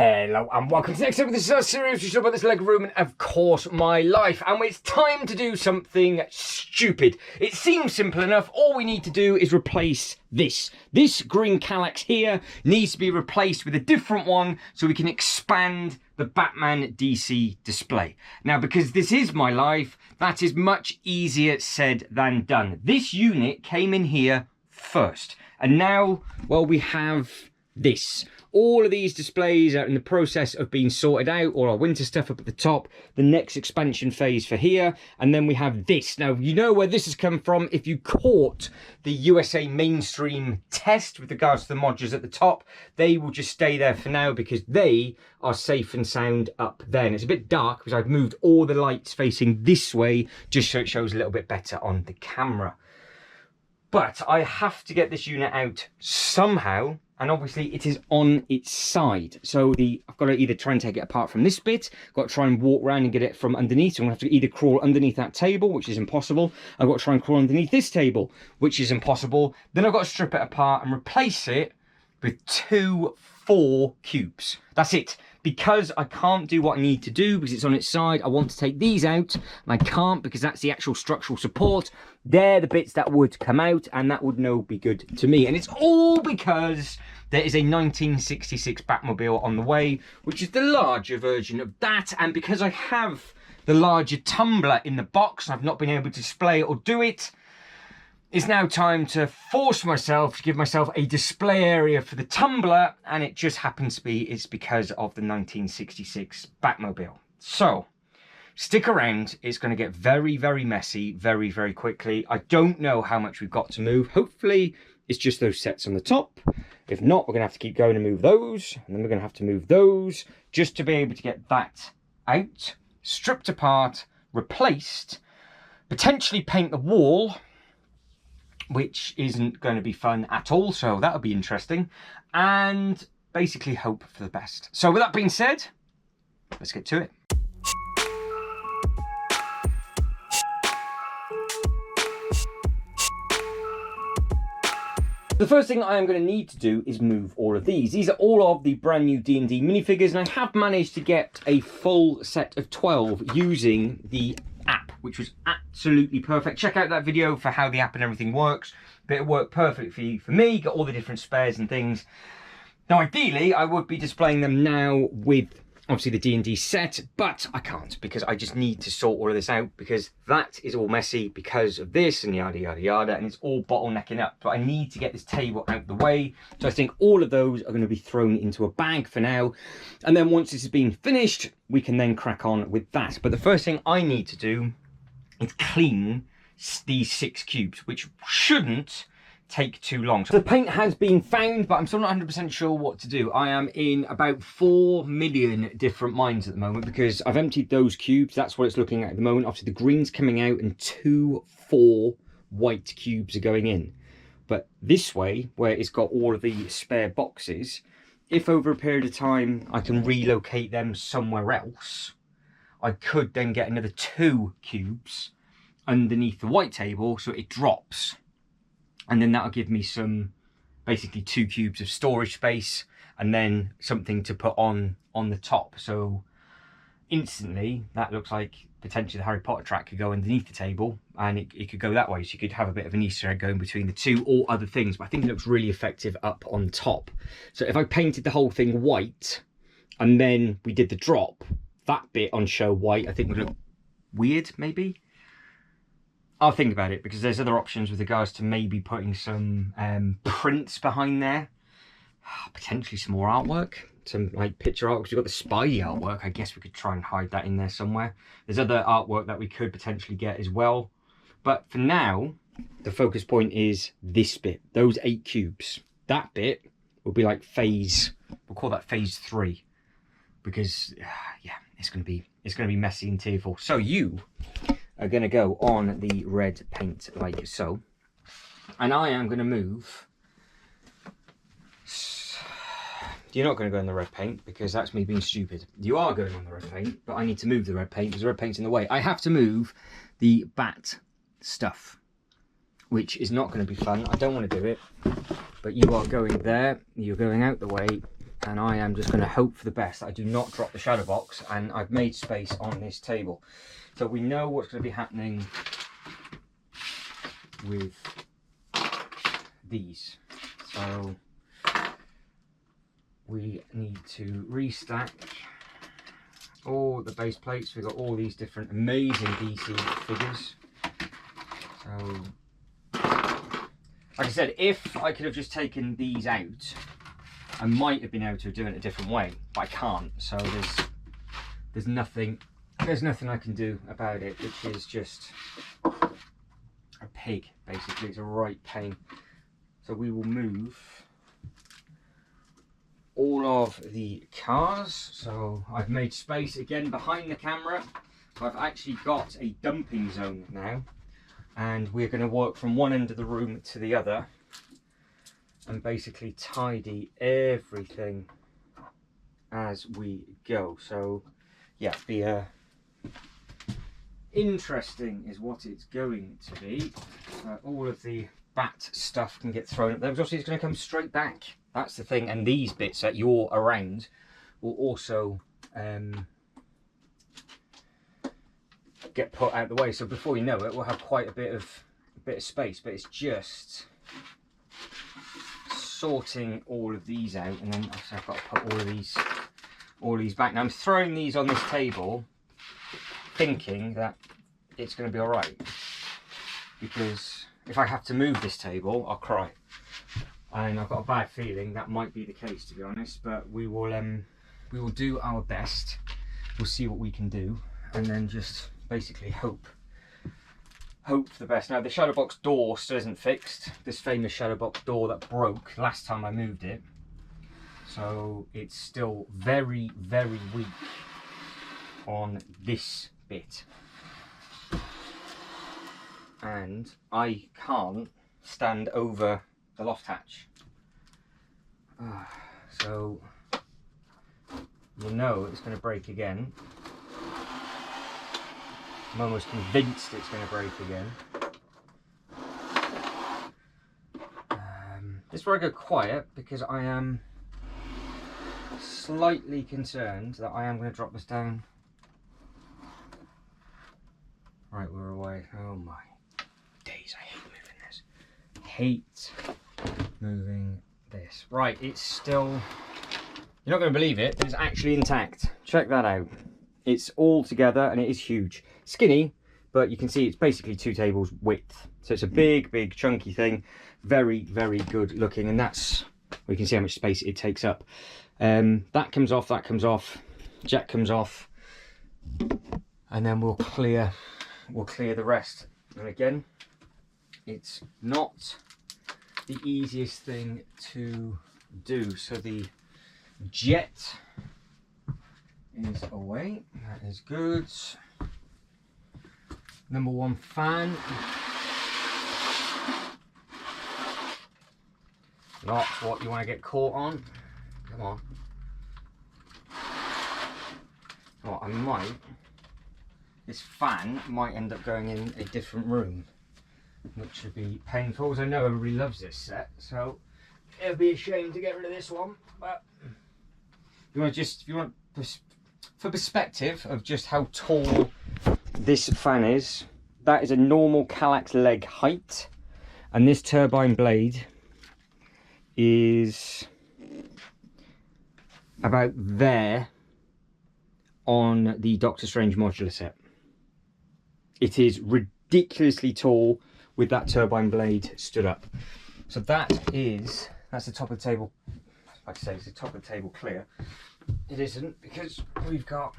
Hello and welcome to the next episode of this series which is about this Lego room and of course my life. And it's time to do something stupid. It seems simple enough. All we need to do is replace this. This green calyx here needs to be replaced with a different one so we can expand the Batman DC display. Now, because this is my life, that is much easier said than done. This unit came in here first. And now, well, we have this. All of these displays are in the process of being sorted out, all our winter stuff up at the top, the next expansion phase for here, and then we have this. Now, you know where this has come from. If you caught the USA mainstream test with regards to the modules at the top, they will just stay there for now because they are safe and sound up there. And it's a bit dark because I've moved all the lights facing this way just so it shows a little bit better on the camera. But I have to get this unit out somehow. And obviously it is on its side. So I've got to either try and take it apart from this bit, got to try and walk around and get it from underneath. So I'm going to have to either crawl underneath that table, which is impossible. I've got to try and crawl underneath this table, which is impossible. Then I've got to strip it apart and replace it with 2 4 cubes. That's it. Because I can't do what I need to do because it's on its side, I want to take these out and I can't because that's the actual structural support. They're the bits that would come out and that would no be good to me. And it's all because there is a 1966 Batmobile on the way, which is the larger version of that. And because I have the larger tumbler in the box, I've not been able to display it or do it. It's now time to force myself to give myself a display area for the tumbler, and it just happens to be it's because of the 1966 Batmobile. So, stick around. It's going to get very, very messy very, very quickly. I don't know how much we've got to move. Hopefully, it's just those sets on the top. If not, we're going to have to keep going and move those, and then we're going to have to move those just to be able to get that out, stripped apart, replaced, potentially paint the wall, which isn't going to be fun at all, so that'll be interesting, and basically hope for the best. So with that being said, let's get to it. The first thing I am going to need to do is move all of these. These are all of the brand new D&D minifigures, and I have managed to get a full set of 12 using the app, which was absolutely perfect. Check out that video for how the app and everything works, but it worked perfectly for me. Got all the different spares and things. Now ideally I would be displaying them now with obviously the D&D set, but I can't because I just need to sort all of this out because that is all messy because of this and yada yada yada, and it's all bottlenecking up. But I need to get this table out the way, so I think all of those are going to be thrown into a bag for now, and then once this has been finished we can then crack on with that. But the first thing I need to do is clean these 6 cubes, which shouldn't take too long. So the paint has been found, but I'm still not 100% sure what to do. I am in about 4 million different minds at the moment because I've emptied those cubes. That's what it's looking at the moment. Obviously the green's coming out and 2 4 white cubes are going in. But this way, where it's got all of the spare boxes, if over a period of time I can relocate them somewhere else, I could then get another 2 cubes underneath the white table so it drops. And then that'll give me some, basically 2 cubes of storage space and then something to put on the top. So instantly that looks like potentially the Harry Potter track could go underneath the table and it could go that way. So you could have a bit of an Easter egg going between the 2 or other things. But I think it looks really effective up on top. So if I painted the whole thing white and then we did the drop, that bit on show white, I think would look weird maybe. I'll think about it because there's other options with regards to maybe putting some prints behind there. Potentially some more artwork, some like picture art, because we've got the Spidey artwork. I guess we could try and hide that in there somewhere. There's other artwork that we could potentially get as well. But for now, the focus point is this bit, those 8 cubes. That bit will be like phase, we'll call that phase 3. Because yeah, it's gonna be messy and tearful. So you are going to go on the red paint like so, and I am going to move. You're not going to go on the red paint because that's me being stupid. You are going on the red paint, but I need to move the red paint because the red paint's in the way. I have to move the bat stuff, which is not going to be fun. I don't want to do it, but you are going there, you're going out the way, and I am just going to hope for the best that I do not drop the shadow box, and I've made space on this table. So we know what's going to be happening with these. So we need to restack all the base plates. We've got all these different amazing DC figures. So, like I said, if I could have just taken these out, I might have been able to do it a different way, but I can't. So there's nothing I can do about it, which is just a pig, basically. It's a right pain. So we will move all of the cars. So I've made space again behind the camera. So I've actually got a dumping zone now, and we're going to work from one end of the room to the other and basically tidy everything as we go. So yeah, the interesting is what it's going to be. All of the bat stuff can get thrown up there, because obviously it's going to come straight back. That's the thing. And these bits that you're around will also get put out the way. So before you know it, we'll have quite a bit of space. But it's just sorting all of these out, and then I've got to put all of these back. Now I'm throwing these on this table, thinking that it's going to be all right, because if I have to move this table, I'll cry. And I've got a bad feeling that might be the case, to be honest. But we will do our best. We'll see what we can do, and then just basically hope for the best. Now the shadow box door still isn't fixed. This famous shadow box door that broke last time I moved it. So it's still very, very weak on this bit. And I can't stand over the loft hatch. So you know it's going to break again. I'm almost convinced it's going to break again. This is where I go quiet, because I am slightly concerned that I am going to drop this down. Right, we're away. Oh my days, I hate moving this. Hate moving this. Right, it's still... You're not going to believe it, but it's actually intact. Check that out. It's all together, and it is huge. Skinny, but you can see it's basically 2 tables width. So it's a big, big, chunky thing. Very, very good looking, and that's... We can see how much space it takes up. That comes off, jack comes off, and then we'll clear the rest. And again, it's not the easiest thing to do. So the jet is away. That is good. Number 1 fan. Not what you want to get caught on. Come on. Oh, I might. This fan might end up going in a different room, which would be painful, because I know everybody loves this set, so it would be a shame to get rid of this one. But if you want for perspective of just how tall this fan is, that is a normal Kallax leg height, and this turbine blade is about there on the Doctor Strange modular set. It is ridiculously tall with that turbine blade stood up. So that's the top of the table. Like I say, it's the top of the table clear. It isn't, because we've got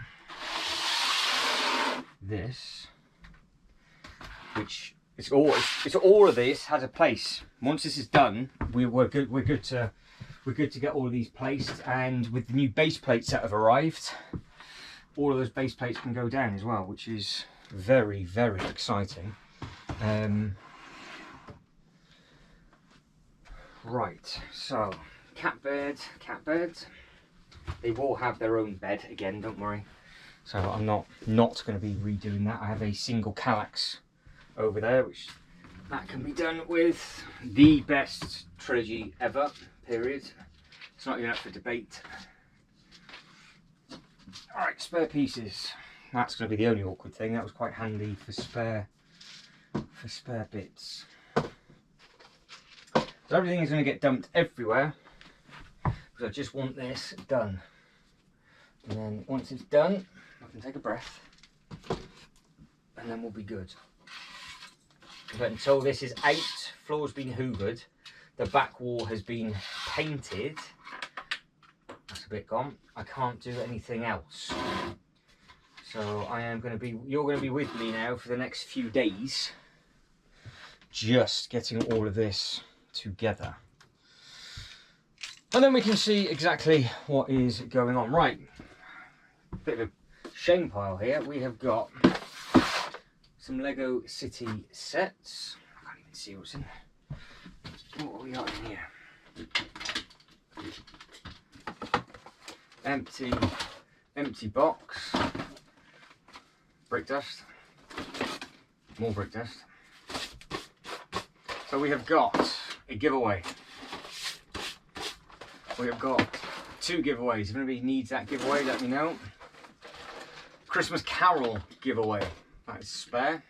this, which it's all of this has a place. Once this is done, we're good to get all of these placed, and with the new base plates that have arrived, all of those base plates can go down as well, which is very, very exciting. Right, so cat beds. They will have their own bed again, don't worry. So I'm not going to be redoing that. I have a single Kallax over there, which that can be done with the best trilogy ever, period. It's not even up for debate. Alright, spare pieces. That's going to be the only awkward thing. That was quite handy for spare bits. So everything is going to get dumped everywhere, because I just want this done. And then once it's done, I can take a breath, and then we'll be good. But until this is out, floor's been hoovered, the back wall has been painted, that's a bit gone, I can't do anything else. So you're going to be with me now for the next few days, just getting all of this together. And then we can see exactly what is going on. Right, bit of a shame pile here. We have got some Lego City sets. I can't even see what's in there. What have we got in here? Empty box. Brick dust. More brick dust. So we have got a giveaway. We have got 2 giveaways. If anybody needs that giveaway, let me know. Christmas Carol giveaway. That is spare.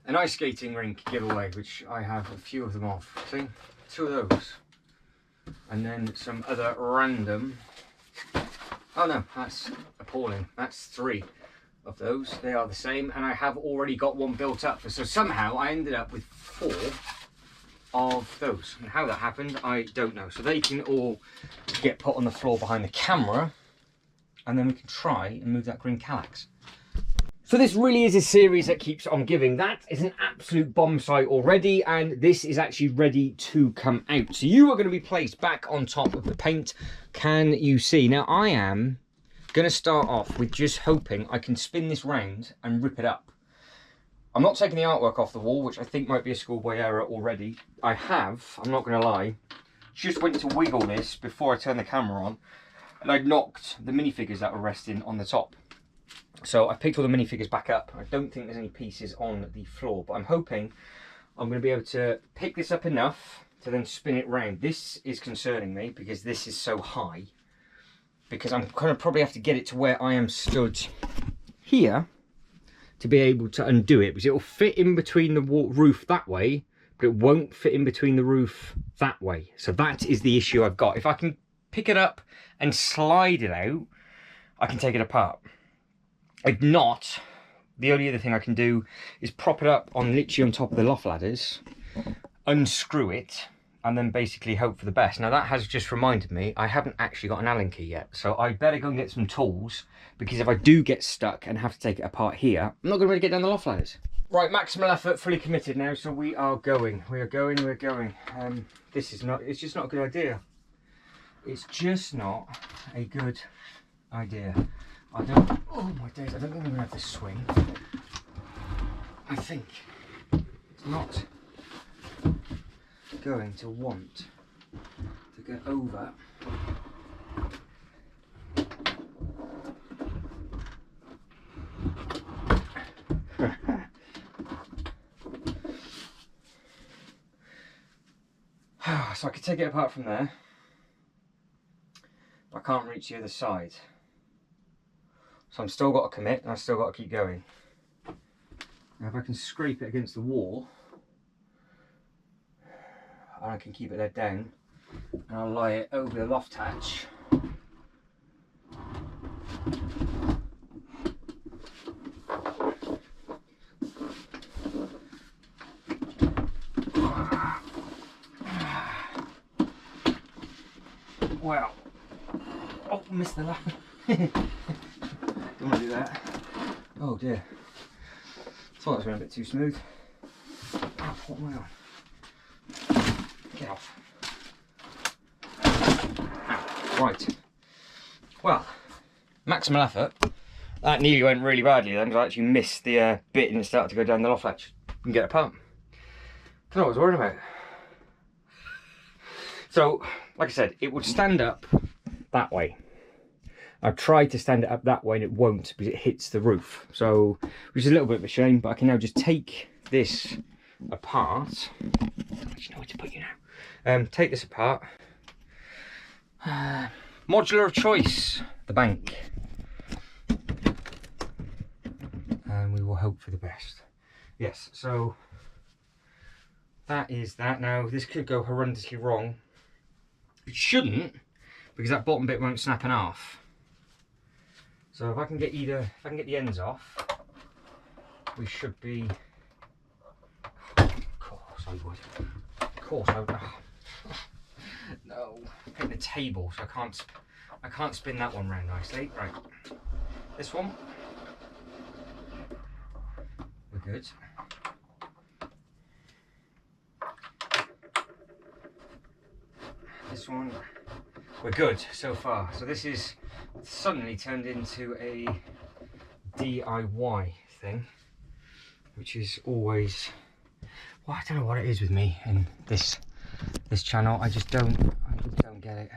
An ice skating rink giveaway, which I have a few of them of. See? 2 of those. And then some other random... Oh no, that's appalling. That's 3 of those. They are the same, and I have already got 1 built up. So somehow I ended up with 4 of those. And how that happened, I don't know. So they can all get put on the floor behind the camera, and then we can try and move that green Kallax. So this really is a series that keeps on giving. That is an absolute bomb site already, and this is actually ready to come out. So you are going to be placed back on top of the paint. Can you see? Now I am going to start off with just hoping I can spin this round and rip it up. I'm not taking the artwork off the wall, which I think might be a schoolboy error already. I'm not going to lie, just went to wiggle this before I turned the camera on, and I knocked the minifigures that were resting on the top. So I picked all the minifigures back up. I don't think there's any pieces on the floor, but I'm hoping I'm going to be able to pick this up enough to then spin it round. This is concerning me because this is so high, because I'm going to probably have to get it to where I am stood here to be able to undo it, because it will fit in between the roof that way, but it won't fit in between the roof that way. So that is the issue I've got. If I can pick it up and slide it out, I can take it apart. If not, the only other thing I can do is prop it up on literally on top of the loft ladders, unscrew it, and then basically hope for the best. Now that has just reminded me, I haven't actually got an Allen key yet, so I better go and get some tools, because if I do get stuck and have to take it apart here, I'm not going to be able to get down the loft ladders. Right, maximal effort, fully committed now, so we are going. We're going. It's just not a good idea. It's just not a good idea. Oh my days, I don't think I'm going to have this swing. I think it's not going to want to go over. So I could take it apart from there, but I can't reach the other side. So I'm still got to commit, and I've still got to keep going. Now if I can scrape it against the wall, and I can keep it there down, and I'll lie it over the loft hatch. Wow. Oh, missed the lap. Don't want to do that. Oh dear. Thought it was going a bit too smooth. Oh, what am I on? Get off. Ow. Right. Well, maximal effort. That nearly went really badly then, because I actually missed the bit and it started to go down the loft latch and get apart. Don't know what I was worried about. So, like I said, it would stand up that way. I've tried to stand it up that way and it won't, because it hits the roof. So, which is a little bit of a shame, but I can now just take this apart. I don't actually know where to put you now. take this apart. Modular of choice, the bank. And we will hope for the best. Yes, so that is that. Now, this could go horrendously wrong. It shouldn't, because that bottom bit won't snap in half. So if I can get the ends off, we should be. Of course I would. Of course I would. Oh. No, hit the table, so I can't spin that one round nicely. Right, this one, we're good. This one, we're good so far. So this is suddenly turned into a DIY thing, which is always, well, I don't know what it is with me and this channel. I just don't get it.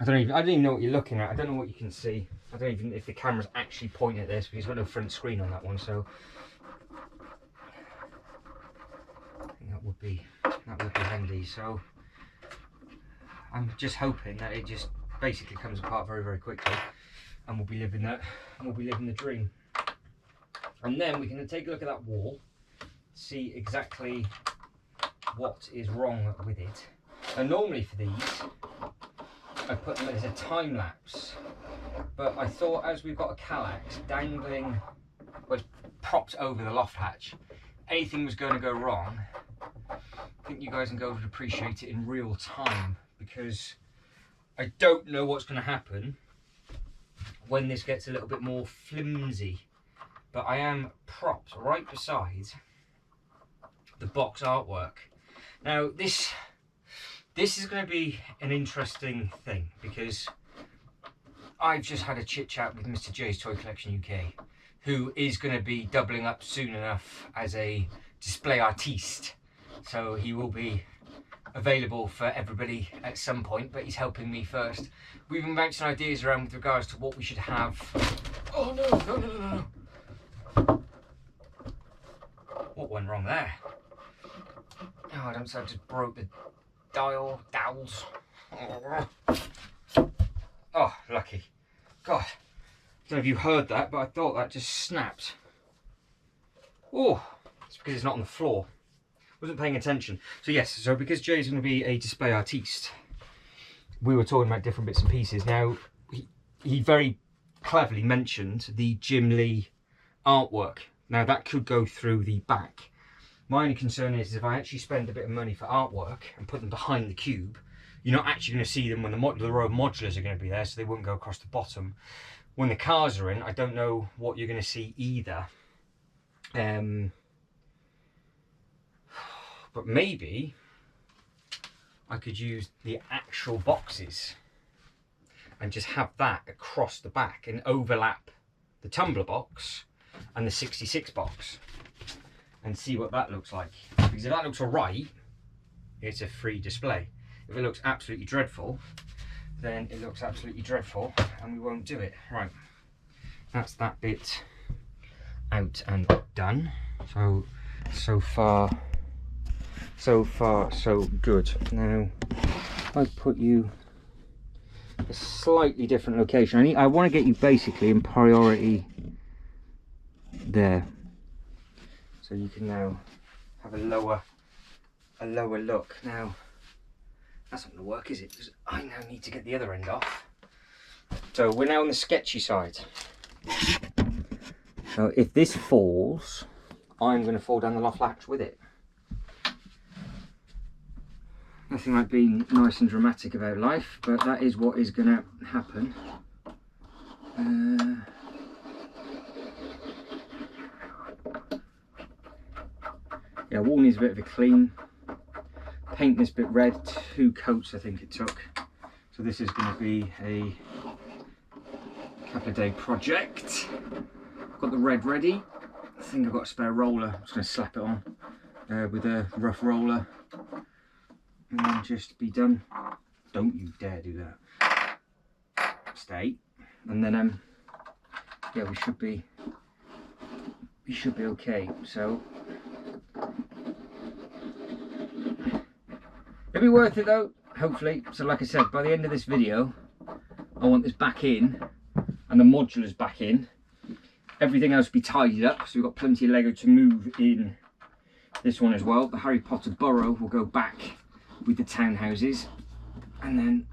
I don't even know what you're looking at. I don't know what you can see. I don't even if the camera's actually pointing at this, because I've got no front screen on that one. So I think that would be handy. So I'm just hoping that it just basically comes apart very, very quickly, and we'll be living the dream. And then we can take a look at that wall, see exactly what is wrong with it. And normally for these, I put them as a time lapse, but I thought as we've got a Kallax dangling, was propped over the loft hatch, anything was going to go wrong. I think you guys and girls would appreciate it in real time, because I don't know what's going to happen when this gets a little bit more flimsy. But I am propped right beside the box artwork. Now this is going to be an interesting thing, because I've just had a chit chat with Mr. J's Toy Collection UK, who is going to be doubling up soon enough as a display artiste. So he will be available for everybody at some point, but he's helping me first. We've been bouncing ideas around with regards to what we should have. Oh no. What went wrong there? Oh, I don't say I just broke the dowels. Oh, lucky. God, I don't know if you heard that, but I thought that just snapped. Oh, it's because it's not on the floor. Wasn't paying attention. So yes, so because Jay's going to be a display artiste, we were talking about different bits and pieces. Now, he very cleverly mentioned the Jim Lee artwork. Now that could go through the back. My only concern is if I actually spend a bit of money for artwork and put them behind the cube, you're not actually going to see them when the row of modulars are going to be there, so they won't go across the bottom. When the cars are in, I don't know what you're going to see either. But maybe I could use the actual boxes and just have that across the back and overlap the tumbler box and the 66 box and see what that looks like. Because if that looks alright, it's a free display. If it looks absolutely dreadful, then it looks absolutely dreadful and we won't do it. Right, that's that bit out and done. So far so good. Now I've put you a slightly different location. I want to get you basically in priority there, so you can now have a lower look. Now that's not going to work, is it? Because I now need to get the other end off. So we're now on the sketchy side. So if this falls, I'm going to fall down the loft latch with it. Nothing like being nice and dramatic about life, but that is what is going to happen. Yeah, wall needs a bit of a clean. Paint this bit red, 2 coats I think it took. So this is going to be a couple of day project. Got the red ready. I think I've got a spare roller. I'm just going to slap it on with a rough roller. And then just be done. Don't you dare do that. Stay. And then yeah, we should be okay. So be worth it though, hopefully. So like I said, by the end of this video, I want this back in and the modulars back in. Everything else will be tidied up, so we've got plenty of Lego to move in this one as well. The Harry Potter Burrow will go back with the townhouses, and then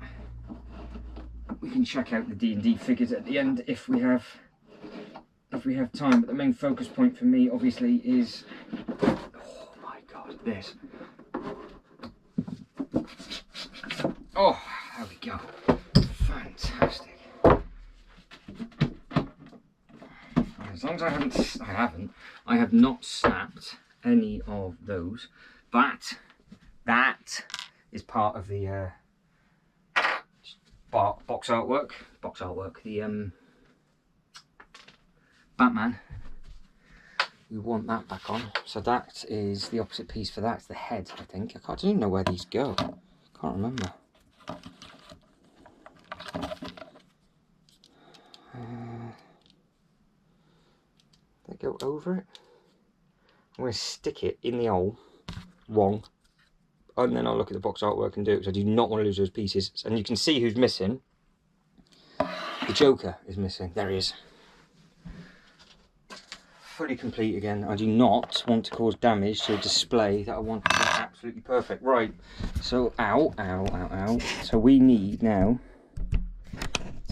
we can check out the D&D figures at the end if we have time. But the main focus point for me obviously is, oh my god, this. Oh, there we go. Fantastic. As long as I have not snapped any of those. That is part of the box artwork, the Batman. We want that back on. So that is the opposite piece for that. It's the head, I think. I don't even know where these go. Can't remember. They go over it. I'm going to stick it in the hole wrong, and then I'll look at the box artwork and do it, because I do not want to lose those pieces. And you can see who's missing. The Joker is missing. There he is. Fully complete again. I do not want to cause damage to a display that I want to be absolutely perfect. Right, so ow. So we need now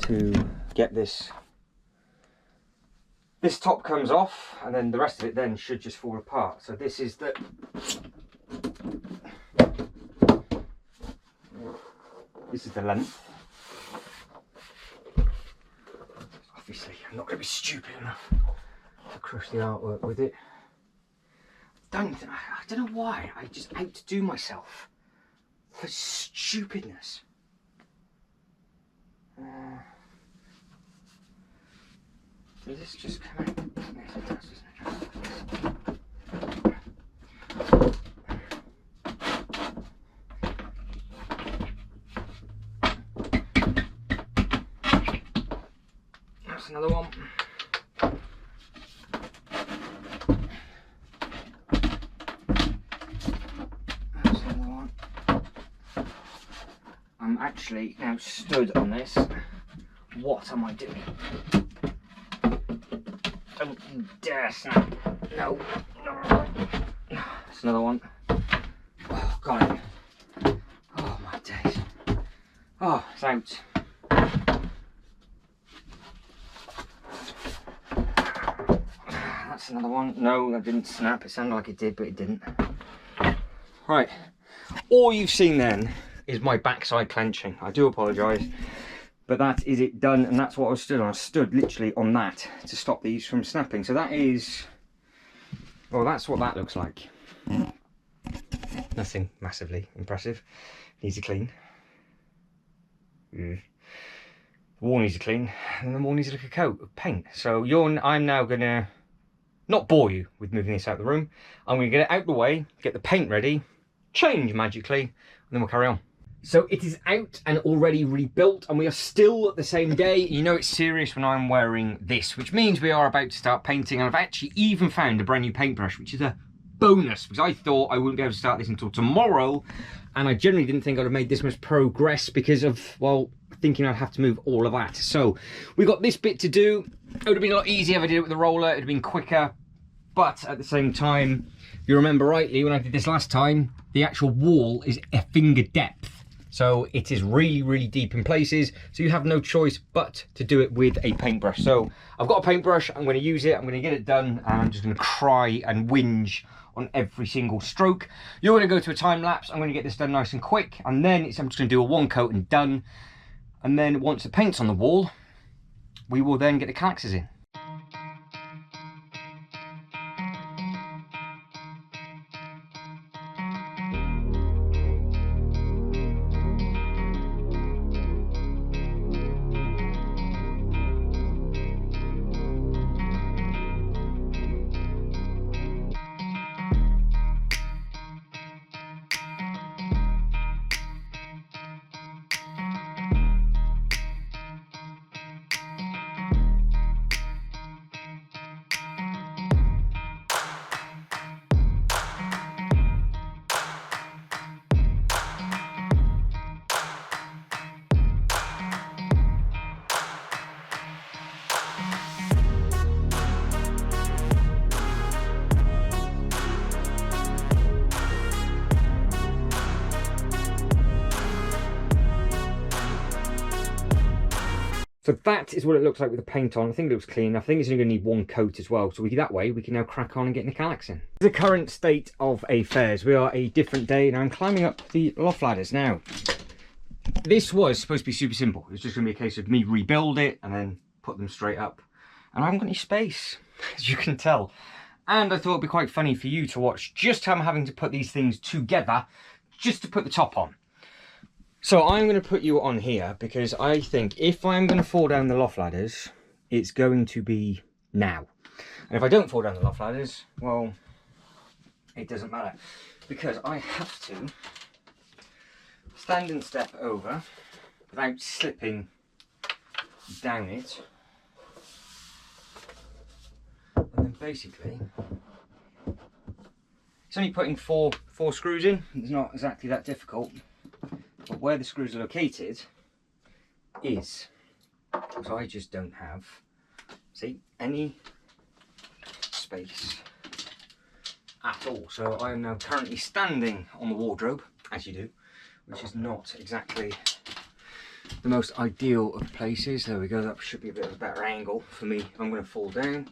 to get this top comes off, and then the rest of it then should just fall apart. So this is the length. Obviously I'm not going to be stupid enough to crush the artwork with it. I don't know why I just outdo myself for stupidness. Does this just come out? Yes, it does, doesn't it? That's another one. That's another one. I'm actually now stood on this. What am I doing? Don't you dare snap. No. That's another one. Oh, got it. Oh my days. Oh, it's out. That's another one. No, that didn't snap. It sounded like it did, but it didn't. Right. All you've seen then is my backside clenching. I do apologise. But that is it done, and that's what I stood on. I stood literally on that to stop these from snapping. So that is, well, that's what that looks like. Nothing massively impressive. Needs a clean. The wall needs a clean, and the wall needs a lick of coat of paint. So I'm now gonna not bore you with moving this out of the room. I'm gonna get it out the way, get the paint ready, change magically, and then we'll carry on. So it is out and already rebuilt, and we are still the same day. You know it's serious when I'm wearing this, which means we are about to start painting. And I've actually even found a brand new paintbrush, which is a bonus, because I thought I wouldn't be able to start this until tomorrow. And I generally didn't think I'd have made this much progress because of, well, thinking I'd have to move all of that. So we got this bit to do. It would have been a lot easier if I did it with the roller. It would have been quicker. But at the same time, if you remember rightly, when I did this last time, the actual wall is a finger depth. So it is really, really deep in places. So you have no choice but to do it with a paintbrush. So I've got a paintbrush, I'm gonna use it, I'm gonna get it done, and I'm just gonna cry and whinge on every single stroke. You're gonna go to a time lapse, I'm gonna get this done nice and quick, and then I'm just gonna do a one coat and done. And then once the paint's on the wall, we will then get the calyxes in. So that is what it looks like with the paint on. I think it looks clean. I think it's only going to need one coat as well. So that way we can now crack on and get metallics in. The current state of affairs. We are a different day and I'm climbing up the loft ladders now. This was supposed to be super simple. It was just going to be a case of me rebuild it and then put them straight up. And I haven't got any space, as you can tell. And I thought it'd be quite funny for you to watch just how I'm having to put these things together just to put the top on. So I'm going to put you on here because I think if I'm going to fall down the loft ladders, it's going to be now. And if I don't fall down the loft ladders, well, it doesn't matter. Because I have to stand and step over without slipping down it. And then basically, it's only putting four screws in. It's not exactly that difficult. But where the screws are located is, so I just don't have, see, any space at all. So I am now currently standing on the wardrobe, as you do, which is not exactly the most ideal of places. There we go, that should be a bit of a better angle for me. I'm going to fall down.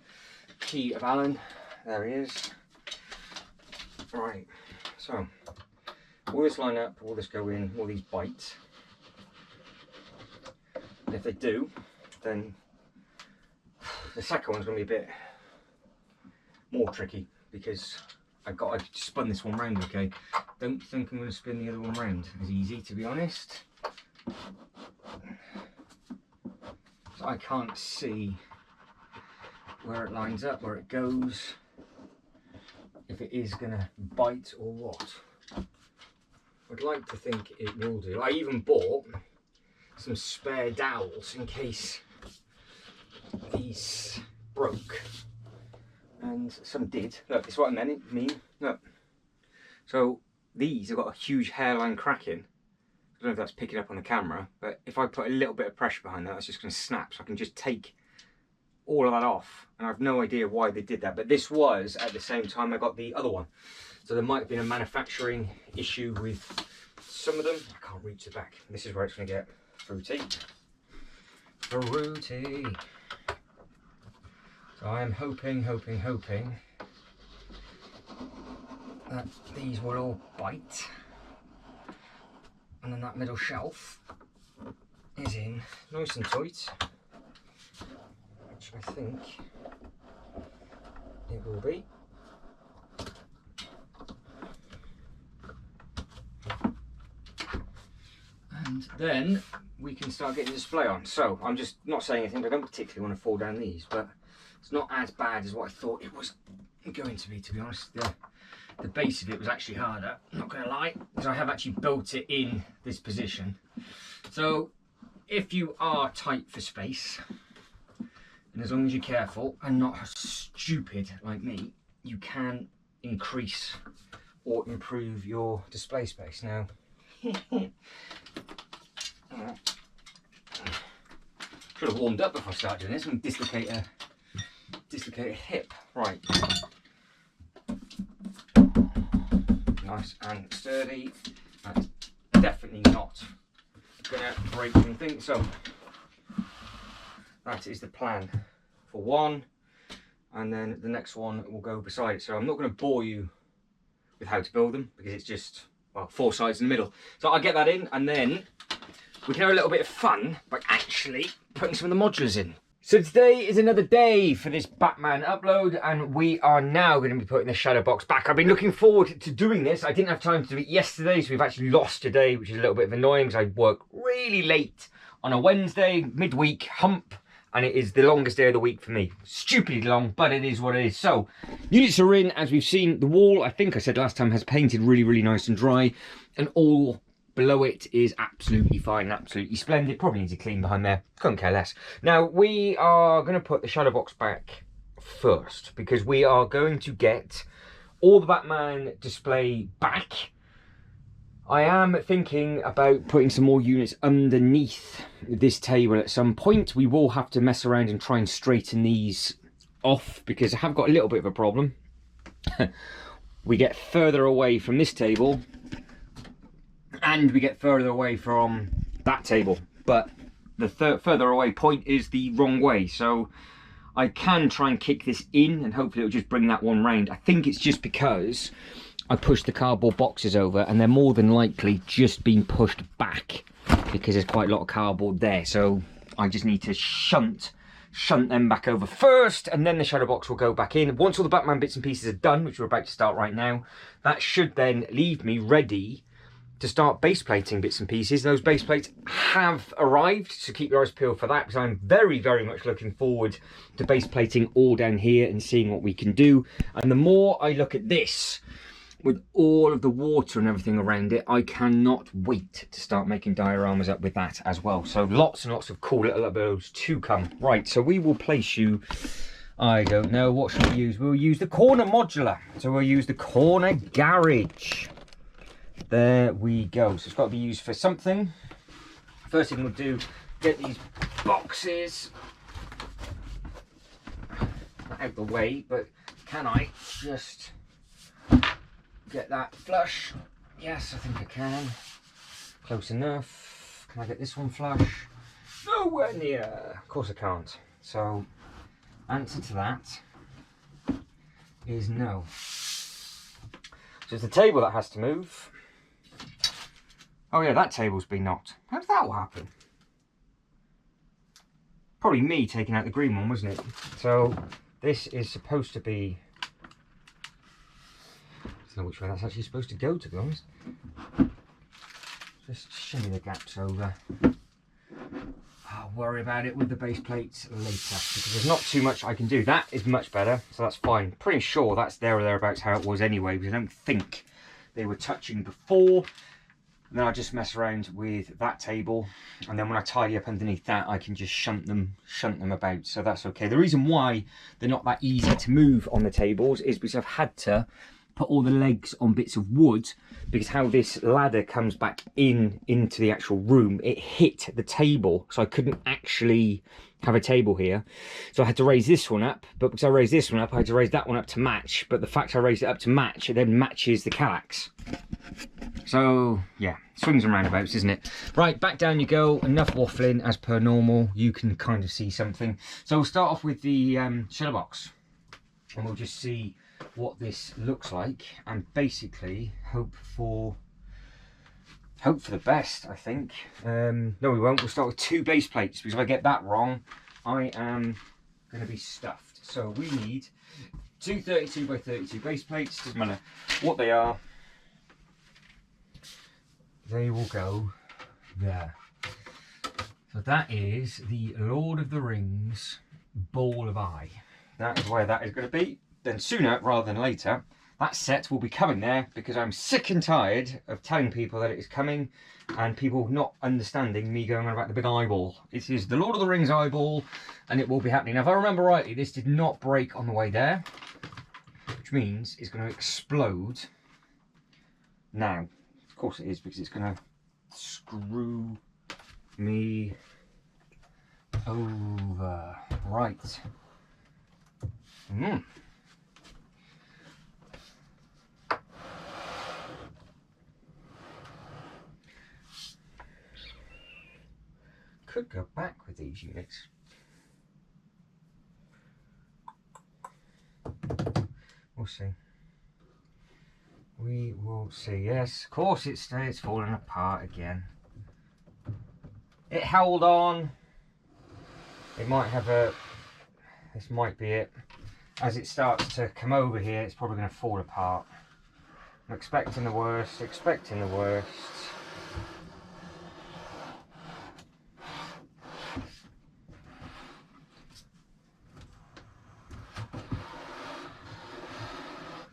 Key of Allen, there he is. Right, so will this line up, will this go in, will these bite? And if they do, then the second one's going to be a bit more tricky because I spun this one round, okay? Don't think I'm going to spin the other one round as easy, to be honest. So I can't see where it lines up, where it goes, if it is going to bite or what. I'd like to think it will do. I even bought some spare dowels in case these broke. And some did. Look, this is what I mean. Look. So these have got a huge hairline cracking. I don't know if that's picking up on the camera, but if I put a little bit of pressure behind that, that's just going to snap. So I can just take all of that off. And I have no idea why they did that. But this was at the same time I got the other one. So there might have been a manufacturing issue with some of them. I can't reach the back. This is where it's going to get fruity. Fruity. So I am hoping that these will all bite. And then that middle shelf is in nice and tight. Which I think it will be. And then we can start getting the display on. So I'm just not saying anything, but I don't particularly want to fall down these, but it's not as bad as what I thought it was going to be honest. The base of it was actually harder, not going to lie, because I have actually built it in this position. So if you are tight for space, and as long as you're careful and not stupid like me, you can increase or improve your display space. Now, should have warmed up before I start doing this. I'm going to dislocate a hip. Right. Nice and sturdy. That's definitely not going to break anything. So that is the plan for one, and then the next one will go beside it. So I'm not going to bore you with how to build them because it's just, well, 4 sides in the middle. So I'll get that in and then we can have a little bit of fun by actually putting some of the modulars in. So today is another day for this Batman upload, and we are now going to be putting the shadow box back. I've been looking forward to doing this. I didn't have time to do it yesterday, so we've actually lost today, which is a little bit of annoying because I work really late on a Wednesday, midweek hump, and it is the longest day of the week for me. Stupidly long, but it is what it is. So units are in, as we've seen. The wall, I think I said last time, has painted really nice and dry, and all below it is absolutely fine, absolutely splendid. Probably needs a clean behind there, couldn't care less. Now we are going to put the shadow box back first because we are going to get all the Batman display back. I am thinking about putting some more units underneath this table at some point. We will have to mess around and try and straighten these off because I have got a little bit of a problem. We get further away from this table and we get further away from that table, but the further away point is the wrong way. So I can try and kick this in and hopefully it'll just bring that one round. I think it's just because I pushed the cardboard boxes over and they're more than likely just being pushed back because there's quite a lot of cardboard there. So I just need to shunt them back over first, and then the shadow box will go back in. Once all the Batman bits and pieces are done, which we're about to start right now, that should then leave me ready to start base plating bits and pieces. Those base plates have arrived, so keep your eyes peeled for that, because I'm very, very much looking forward to base plating all down here and seeing what we can do. And the more I look at this, with all of the water and everything around it, I cannot wait to start making dioramas up with that as well. So lots and lots of cool little episodes to come. Right, so we will place you, I don't know, what should we use? We'll use the corner modular. So we'll use the corner garage. There we go. So it's got to be used for something. First thing we'll do, get these boxes out of the way, but can I just get that flush? Yes, I think I can. Close enough. Can I get this one flush? Nowhere near. Of course I can't. So, answer to that is no. So it's the table that has to move. Oh yeah, that table's been knocked. How did that all happen? Probably me taking out the green one, wasn't it? So, this is supposed to be... I don't know which way that's actually supposed to go, to be honest. Just shimmy the gaps over. I'll worry about it with the base plates later, because there's not too much I can do. That is much better, so that's fine. Pretty sure that's there or thereabouts how it was anyway, because I don't think they were touching before. And then I'll just mess around with that table, and then when I tidy up underneath that, I can just shunt them about, so that's okay. The reason why they're not that easy to move on the tables is because I've had to put all the legs on bits of wood, because how this ladder comes back into the actual room, it hit the table, so I couldn't actually have a table here. So I had to raise this one up, but because I raised this one up, I had to raise that one up to match, but the fact I raised it up to match, it then matches the Kallax. So yeah, swings and roundabouts, isn't it? Right, back down you go. Enough waffling as per normal. You can kind of see something. So we'll start off with the shadow box, and we'll just see what this looks like, and basically hope for the best, I think. No, we won't. We'll start with 2 base plates, because if I get that wrong, I am going to be stuffed. So we need 2 32 by 32 base plates. Doesn't matter what they are. They will go there. So that is the Lord of the Rings Ball of Eye. That is where that is going to be. Then sooner rather than later, that set will be coming there, because I'm sick and tired of telling people that it is coming and people not understanding me going on about the big eyeball. It is the Lord of the Rings eyeball, and it will be happening. Now, if I remember rightly, this did not break on the way there, which means it's going to explode now. Of course it is, because it's going to screw me over. Right. Could go back with these units. We'll see. We will see. Yes, of course it's falling apart again. It held on. It might have a... This might be it. As it starts to come over here, it's probably going to fall apart. I'm expecting the worst, expecting the worst.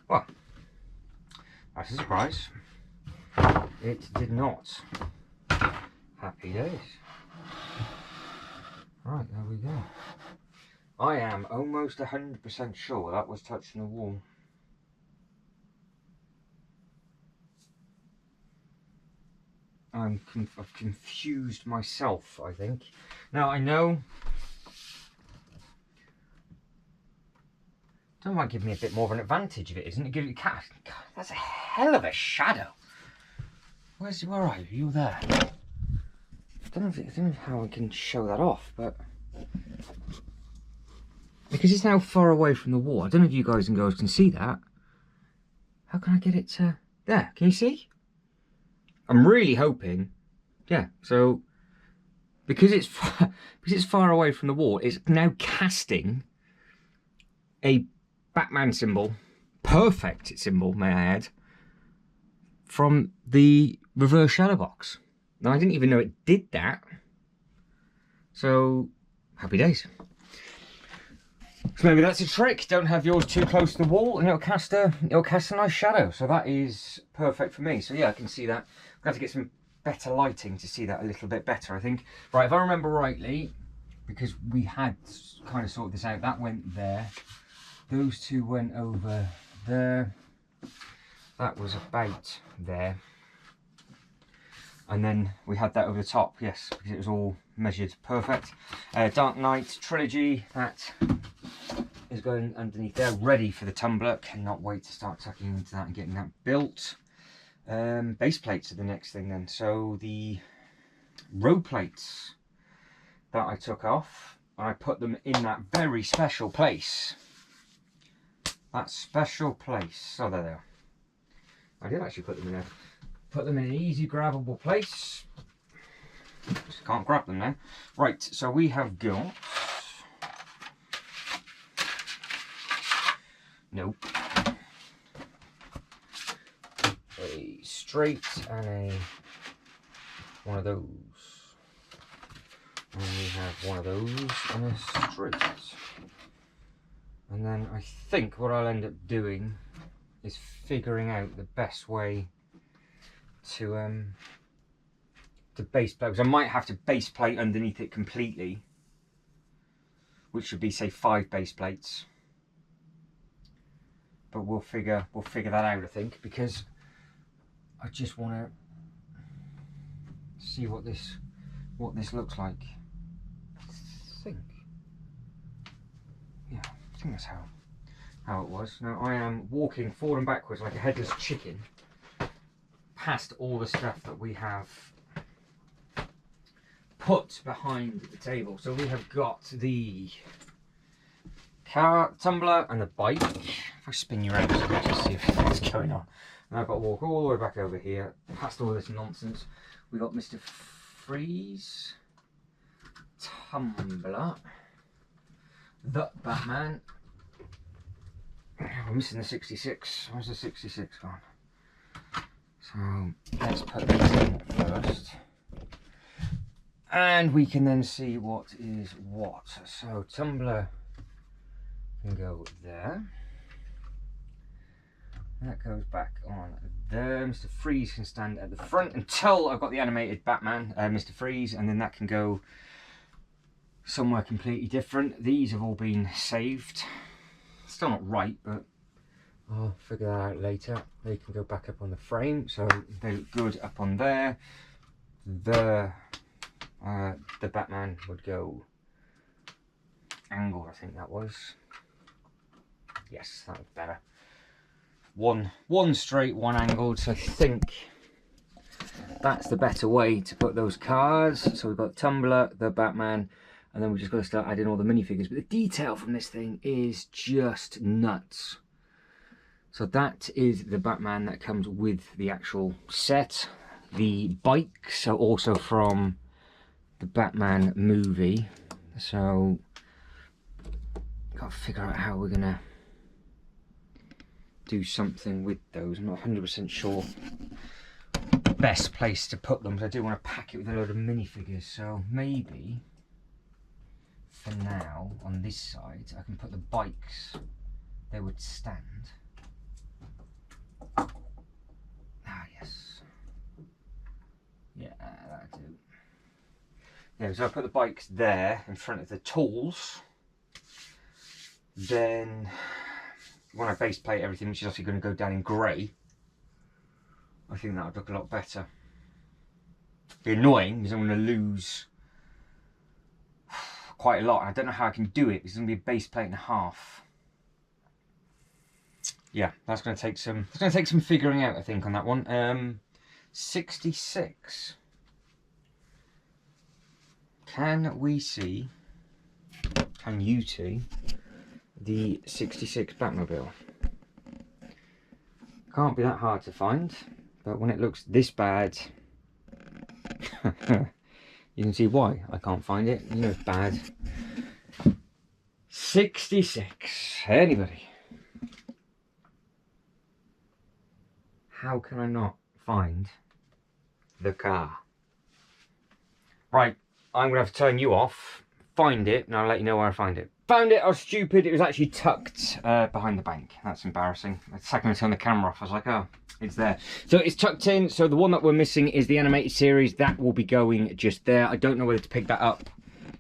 Well, that's a surprise. It did not. Happy days. Right, there we go. I am almost 100% sure that was touching the wall. I've confused myself, I think. Now, I know... That might give me a bit more of an advantage of it, isn't it? Give it, God, that's a hell of a shadow. Where are you? You're there. don't know how I can show that off, but because it's now far away from the wall, I don't know if you guys and girls can see that. How can I get it to there? Can you see? I'm really hoping, yeah. So because it's far away from the wall, it's now casting a Batman symbol, perfect symbol, may I add, from the reverse shadow box. Now I didn't even know it did that. So happy days. So maybe that's a trick. Don't have yours too close to the wall, and it'll cast a nice shadow. So that is perfect for me. So yeah, I can see that. I'm going to get some better lighting to see that a little bit better, I think. Right, if I remember rightly, because we had kind of sorted this out, that went there. Those two went over there. That was about there. And then we had that over the top, yes, because it was all measured perfect. Dark Knight Trilogy, that is going underneath there, ready for the tumbler. Cannot wait to start tucking into that and getting that built. Base plates are the next thing then. So the row plates that I took off, I put them in that very special place. That special place. Oh, there they are. I did actually put them in there. Put them in an easy grabbable place. Just can't grab them now. Right, so we have got... Nope. A straight and a... one of those. And we have one of those and a straight. And then I think what I'll end up doing is figuring out the best way to base plate, because I might have to base plate underneath it completely, which would be say 5 base plates. But we'll figure that out, I think, because I just want to see what this looks like. I think that's how it was. Now I am walking forward and backwards like a headless chicken past all the stuff that we have put behind the table. So we have got the car tumbler and the bike. If I spin you around so I can see what's going on. And I've got to walk all the way back over here past all this nonsense. We got Mr. Freeze tumbler, the Batman. We're missing the 66. Where's the 66 gone? So let's put these in first. And we can then see what is what. So tumbler can go there. That goes back on there. Mr. Freeze can stand at the front until I've got the animated Batman, Mr. Freeze, and then that can go somewhere completely different. These have all been saved. Still not right, but I'll figure that out later. They can go back up on the frame, so they look good up on there. The Batman would go angled, I think that was. Yes, that was better. One straight, one angled, so I think that's the better way to put those cars. So we've got Tumbler, the Batman, and then we've just got to start adding all the minifigures. But the detail from this thing is just nuts. So that is the Batman that comes with the actual set. The bikes are also from the Batman movie. So got to figure out how we're gonna do something with those. I'm not 100% sure best place to put them, because I do want to pack it with a load of minifigures. So maybe for now on this side I can put the bikes, they would stand. Ah yes, yeah, that'll do. Yeah, so I put the bikes there in front of the tools. Then when I base plate everything, which is obviously going to go down in grey, I think that would look a lot better. Be annoying because I'm going to lose quite a lot. I don't know how I can do it. It's going to be a base plate and a half. Yeah, that's going to take some. It's going to take some figuring out, I think, on that one. 66. can we see, can you see the 66 Batmobile? Can't be that hard to find, but when it looks this bad, you can see why I can't find it. You know it's bad. 66. Anybody? How can I not find the car? Right, I'm going to have to turn you off, find it, and I'll let you know where I find it. Found it, I was stupid, it was actually tucked behind the bank. That's embarrassing. The second I turned the camera off, I was like, oh, it's there. So it's tucked in, so the one that we're missing is the animated series. That will be going just there. I don't know whether to pick that up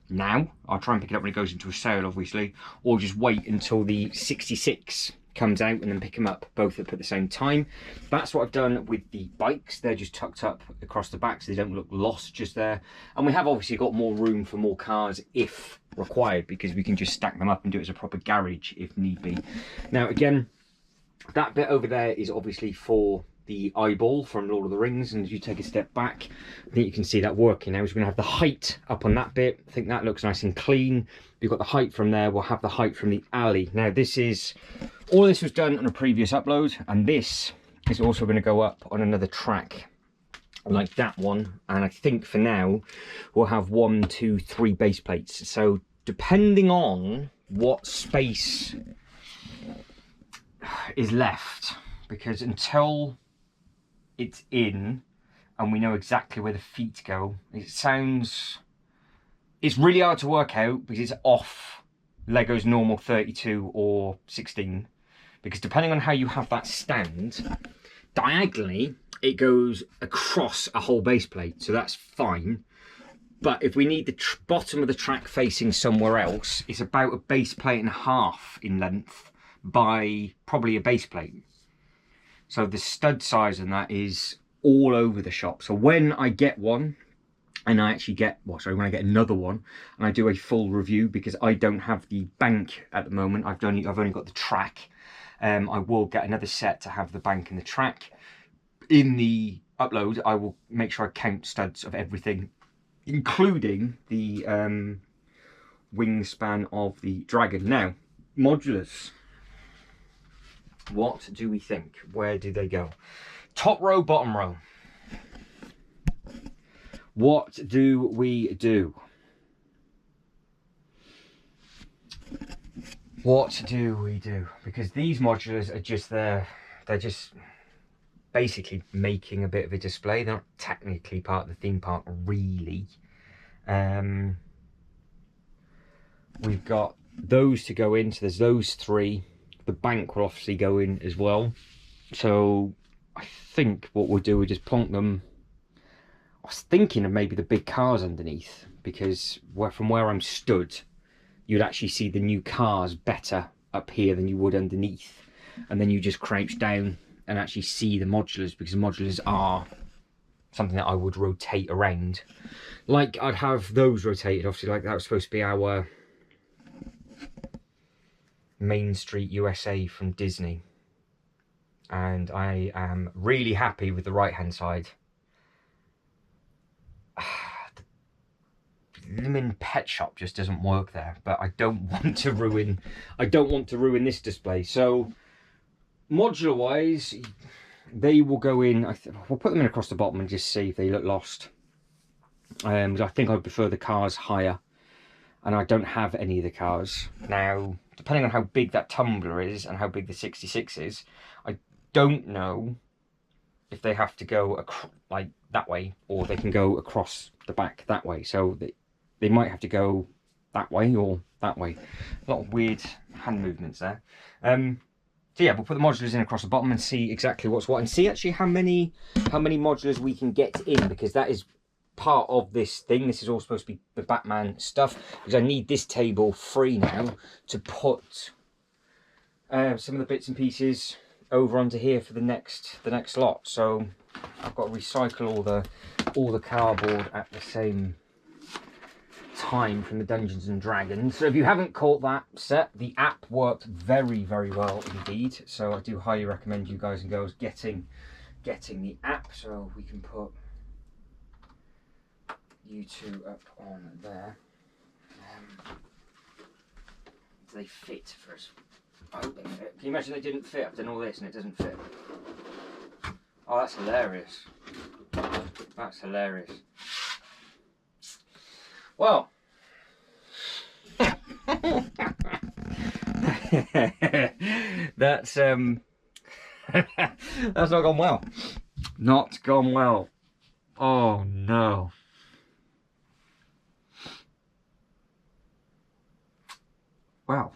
now. I'll try and pick it up when it goes into a sale, obviously, or just wait until the 66 comes out and then pick them up both up at the same time. That's what I've done with the bikes. They're just tucked up across the back so they don't look lost just there. And we have obviously got more room for more cars if required, because we can just stack them up and do it as a proper garage if need be. Now again, that bit over there is obviously for the eyeball from Lord of the Rings, and as you take a step back, I think you can see that working now. We're going to have the height up on that bit. I think that looks nice and clean. We've got the height from there. We'll have the height from the alley. Now this is, all this was done on a previous upload, and this is also going to go up on another track like that one. And I think for now we'll have 1, 2, 3 base plates. So depending on what space is left, because until it's in and we know exactly where the feet go, it's really hard to work out because it's off Lego's normal 32 or 16, because depending on how you have that stand, diagonally it goes across a whole base plate, so that's fine. But if we need the bottom of the track facing somewhere else, it's about a base plate and a half in length by probably a base plate. So the stud size on that is all over the shop. So when I get one, and I actually get, well, sorry, when I get another one, and I do a full review, because I don't have the bank at the moment, I've only got the track. I will get another set to have the bank and the track. In the upload, I will make sure I count studs of everything, including the wingspan of the Dragon. Now, modulars. What do we think? Where do they go? Top row, bottom row. What do we do? What do we do? Because these modulars are just there. They're just basically making a bit of a display. They're not technically part of the theme park, really. We've got those to go in. So there's those 3. The bank will obviously go in as well. So I think what we'll do, we just plonk them. I was thinking of maybe the big cars underneath, because from where I'm stood, you'd actually see the new cars better up here than you would underneath. And then you just crouch down and actually see the modulars, because the modulars are something that I would rotate around. Like I'd have those rotated, obviously, like that was supposed to be our Main Street USA from Disney, and I am really happy with the right hand side. The Lemon Pet Shop just doesn't work there, but I don't want to ruin this display. So modular wise, they will go in. We'll put them in across the bottom and just see if they look lost. I think I prefer the cars higher, and I don't have any of the cars now. Depending on how big that tumbler is and how big the 66 is, I don't know if they have to go like that way, or they can go across the back that way. So they might have to go that way or that way. A lot of weird hand movements there. So yeah, we'll put the modulars in across the bottom and see exactly what's what, and see actually how many modulars we can get in, because that is part of this thing. This is all supposed to be the Batman stuff, because I need this table free now to put some of the bits and pieces over onto here for the next lot. So I've got to recycle all the cardboard at the same time from the Dungeons and Dragons. So if you haven't caught that set, the app worked very, very well indeed. So I do highly recommend you guys and girls getting the app, so we can put you two up on there. Do they fit first? I hope they fit. Can you imagine they didn't fit? I've done all this and it doesn't fit. Oh, that's hilarious. That's hilarious. Well. That's that's not gone well. Not gone well. Oh no. Well,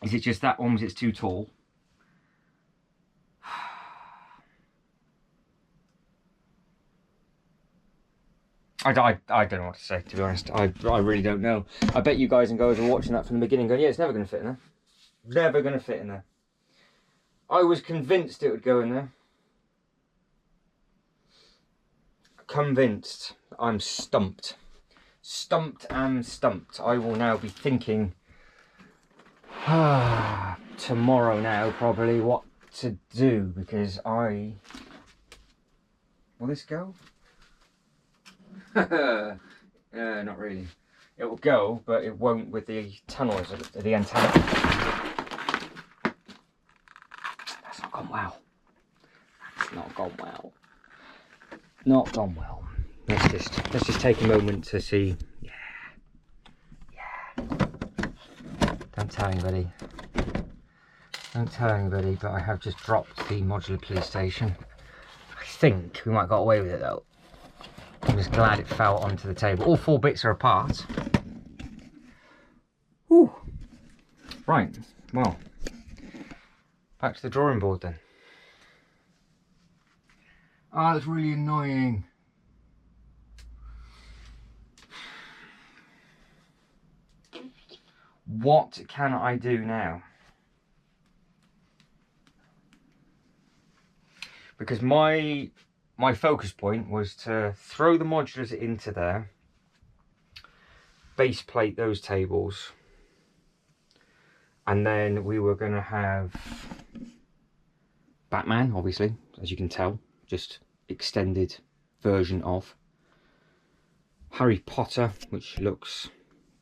is it just that one? Was it's too tall? I don't know what to say, to be honest. I really don't know. I bet you guys and girls are watching that from the beginning going, yeah, it's never going to fit in there. Never going to fit in there. I was convinced it would go in there. Convinced. I'm stumped. Stumped and stumped. I will now be thinking tomorrow now probably what to do, because will this go? Not really. It will go, but it won't with the tunnels of the antenna. That's not gone well. That's not gone well. Not gone well. Let's just take a moment to see. Yeah. Don't tell anybody. Don't tell anybody, but I have just dropped the modular police station. I think we might have got away with it though. I'm just glad it fell onto the table. All 4 bits are apart. Whew. Right, well, back to the drawing board then. Oh, that's really annoying. What can I do now? Because my focus point was to throw the modulars into there, base plate those tables, and then we were going to have Batman, obviously, as you can tell, just extended version of Harry Potter, which looks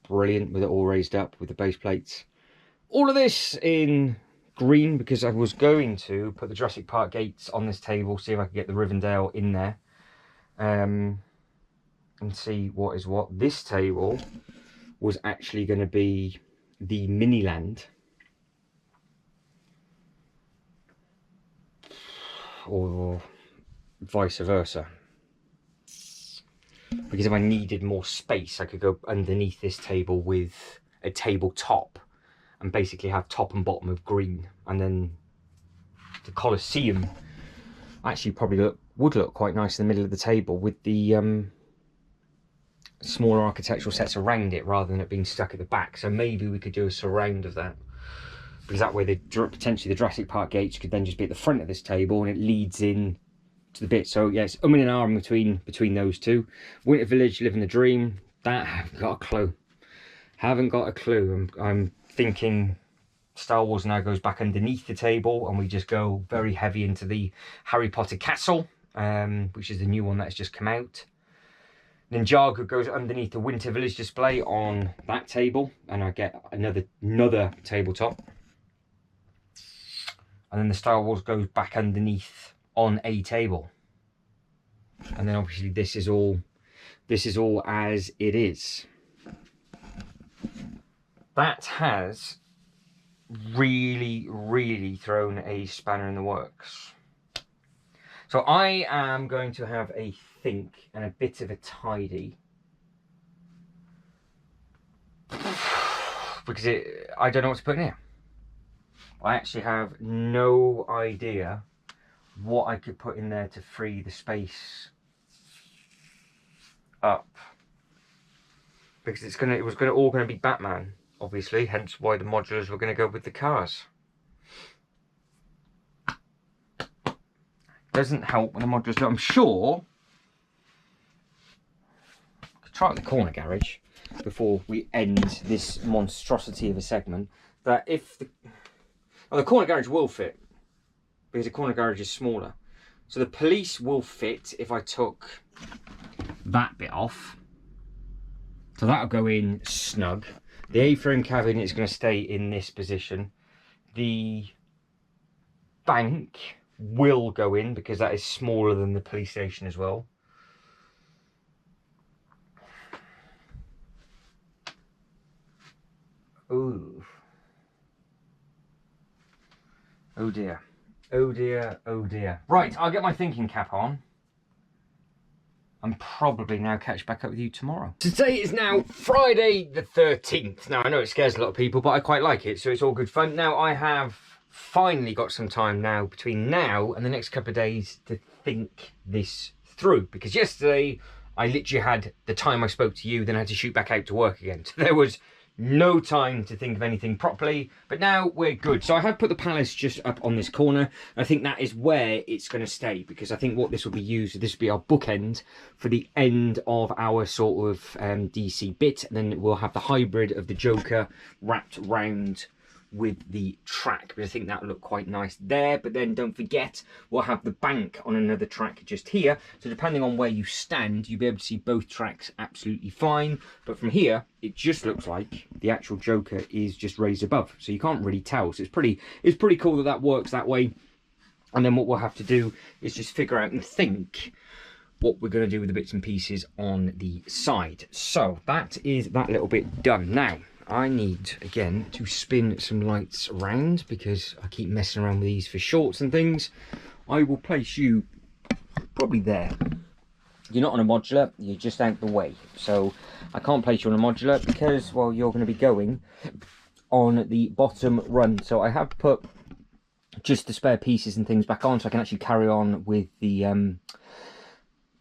brilliant with it all raised up with the base plates. All of this in green, because I was going to put the Jurassic Park gates on this table, see if I could get the Rivendell in there, and see what is what. This table was actually going to be the Miniland, or vice versa, because if I needed more space I could go underneath this table with a tabletop and basically have top and bottom of green, and then the Colosseum actually probably would look quite nice in the middle of the table with the smaller architectural sets around it rather than it being stuck at the back. So maybe we could do a surround of that, because that way potentially the Jurassic Park gates could then just be at the front of this table and it leads in to the bit. So yes, and an arm between those two. Winter Village, living the dream. That, I haven't got a clue. Haven't got a clue. I'm thinking Star Wars now goes back underneath the table and we just go very heavy into the Harry Potter castle, which is the new one that has just come out. Ninjago goes underneath the Winter Village display on that table, and I get another tabletop. And then the Star Wars goes back underneath on a table. And then obviously this is all as it is. That has really thrown a spanner in the works. So I am going to have a think and a bit of a tidy, because I don't know what to put in here. I actually have no idea what I could put in there to free the space up, because it was all going to be Batman, obviously, hence why the modulars were going to go with the cars. Doesn't help when the modulars, I'm sure. I could try out the corner garage before we end this monstrosity of a segment. That if the corner garage will fit, because the corner garage is smaller. So the police will fit if I took that bit off. So that'll go in snug. The A-frame cabinet is going to stay in this position. The bank will go in because that is smaller than the police station as well. Ooh. Oh dear. Oh dear, oh dear. Right, I'll get my thinking cap on. And probably now catch back up with you tomorrow. Today is now Friday the 13th. Now, I know it scares a lot of people, but I quite like it, so it's all good fun. Now, I have finally got some time now between now and the next couple of days to think this through. Because yesterday, I literally had the time I spoke to you, then I had to shoot back out to work again. So there was no time to think of anything properly, but now we're good. So I have put the palace just up on this corner. I think that is where it's going to stay, because I think what this will be used, this will be our bookend for the end of our sort of DC bit, and then we'll have the hybrid of the Joker wrapped round with the track, but I think that'll look quite nice there. But then don't forget, we'll have the bank on another track just here, so depending on where you stand, you'll be able to see both tracks absolutely fine. But from here, it just looks like the actual Joker is just raised above, so you can't really tell. So it's pretty cool that that works that way. And then what we'll have to do is just figure out and think what we're going to do with the bits and pieces on the side. So that is that little bit done. Now I need, again, to spin some lights around because I keep messing around with these for shorts and things. I will place you probably there. You're not on a modular, you're just out the way. So I can't place you on a modular because, well, you're going to be going on the bottom run. So I have put just the spare pieces and things back on so I can actually carry on with the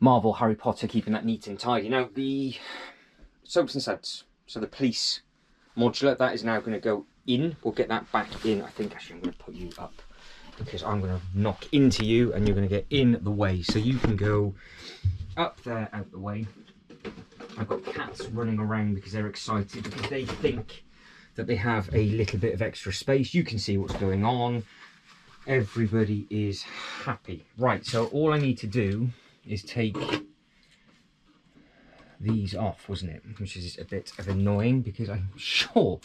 Marvel Harry Potter, keeping that neat and tidy. Now, the soaps and suds, so the police modular, that is now going to go in. We'll get that back in. I think actually I'm going to put you up because I'm going to knock into you and you're going to get in the way. So you can go up there, out the way. I've got cats running around because they're excited, because they think that they have a little bit of extra space. You can see what's going on. Everybody is happy. Right, so all I need to do is take these off, wasn't it? Which is a bit of annoying because I'm sure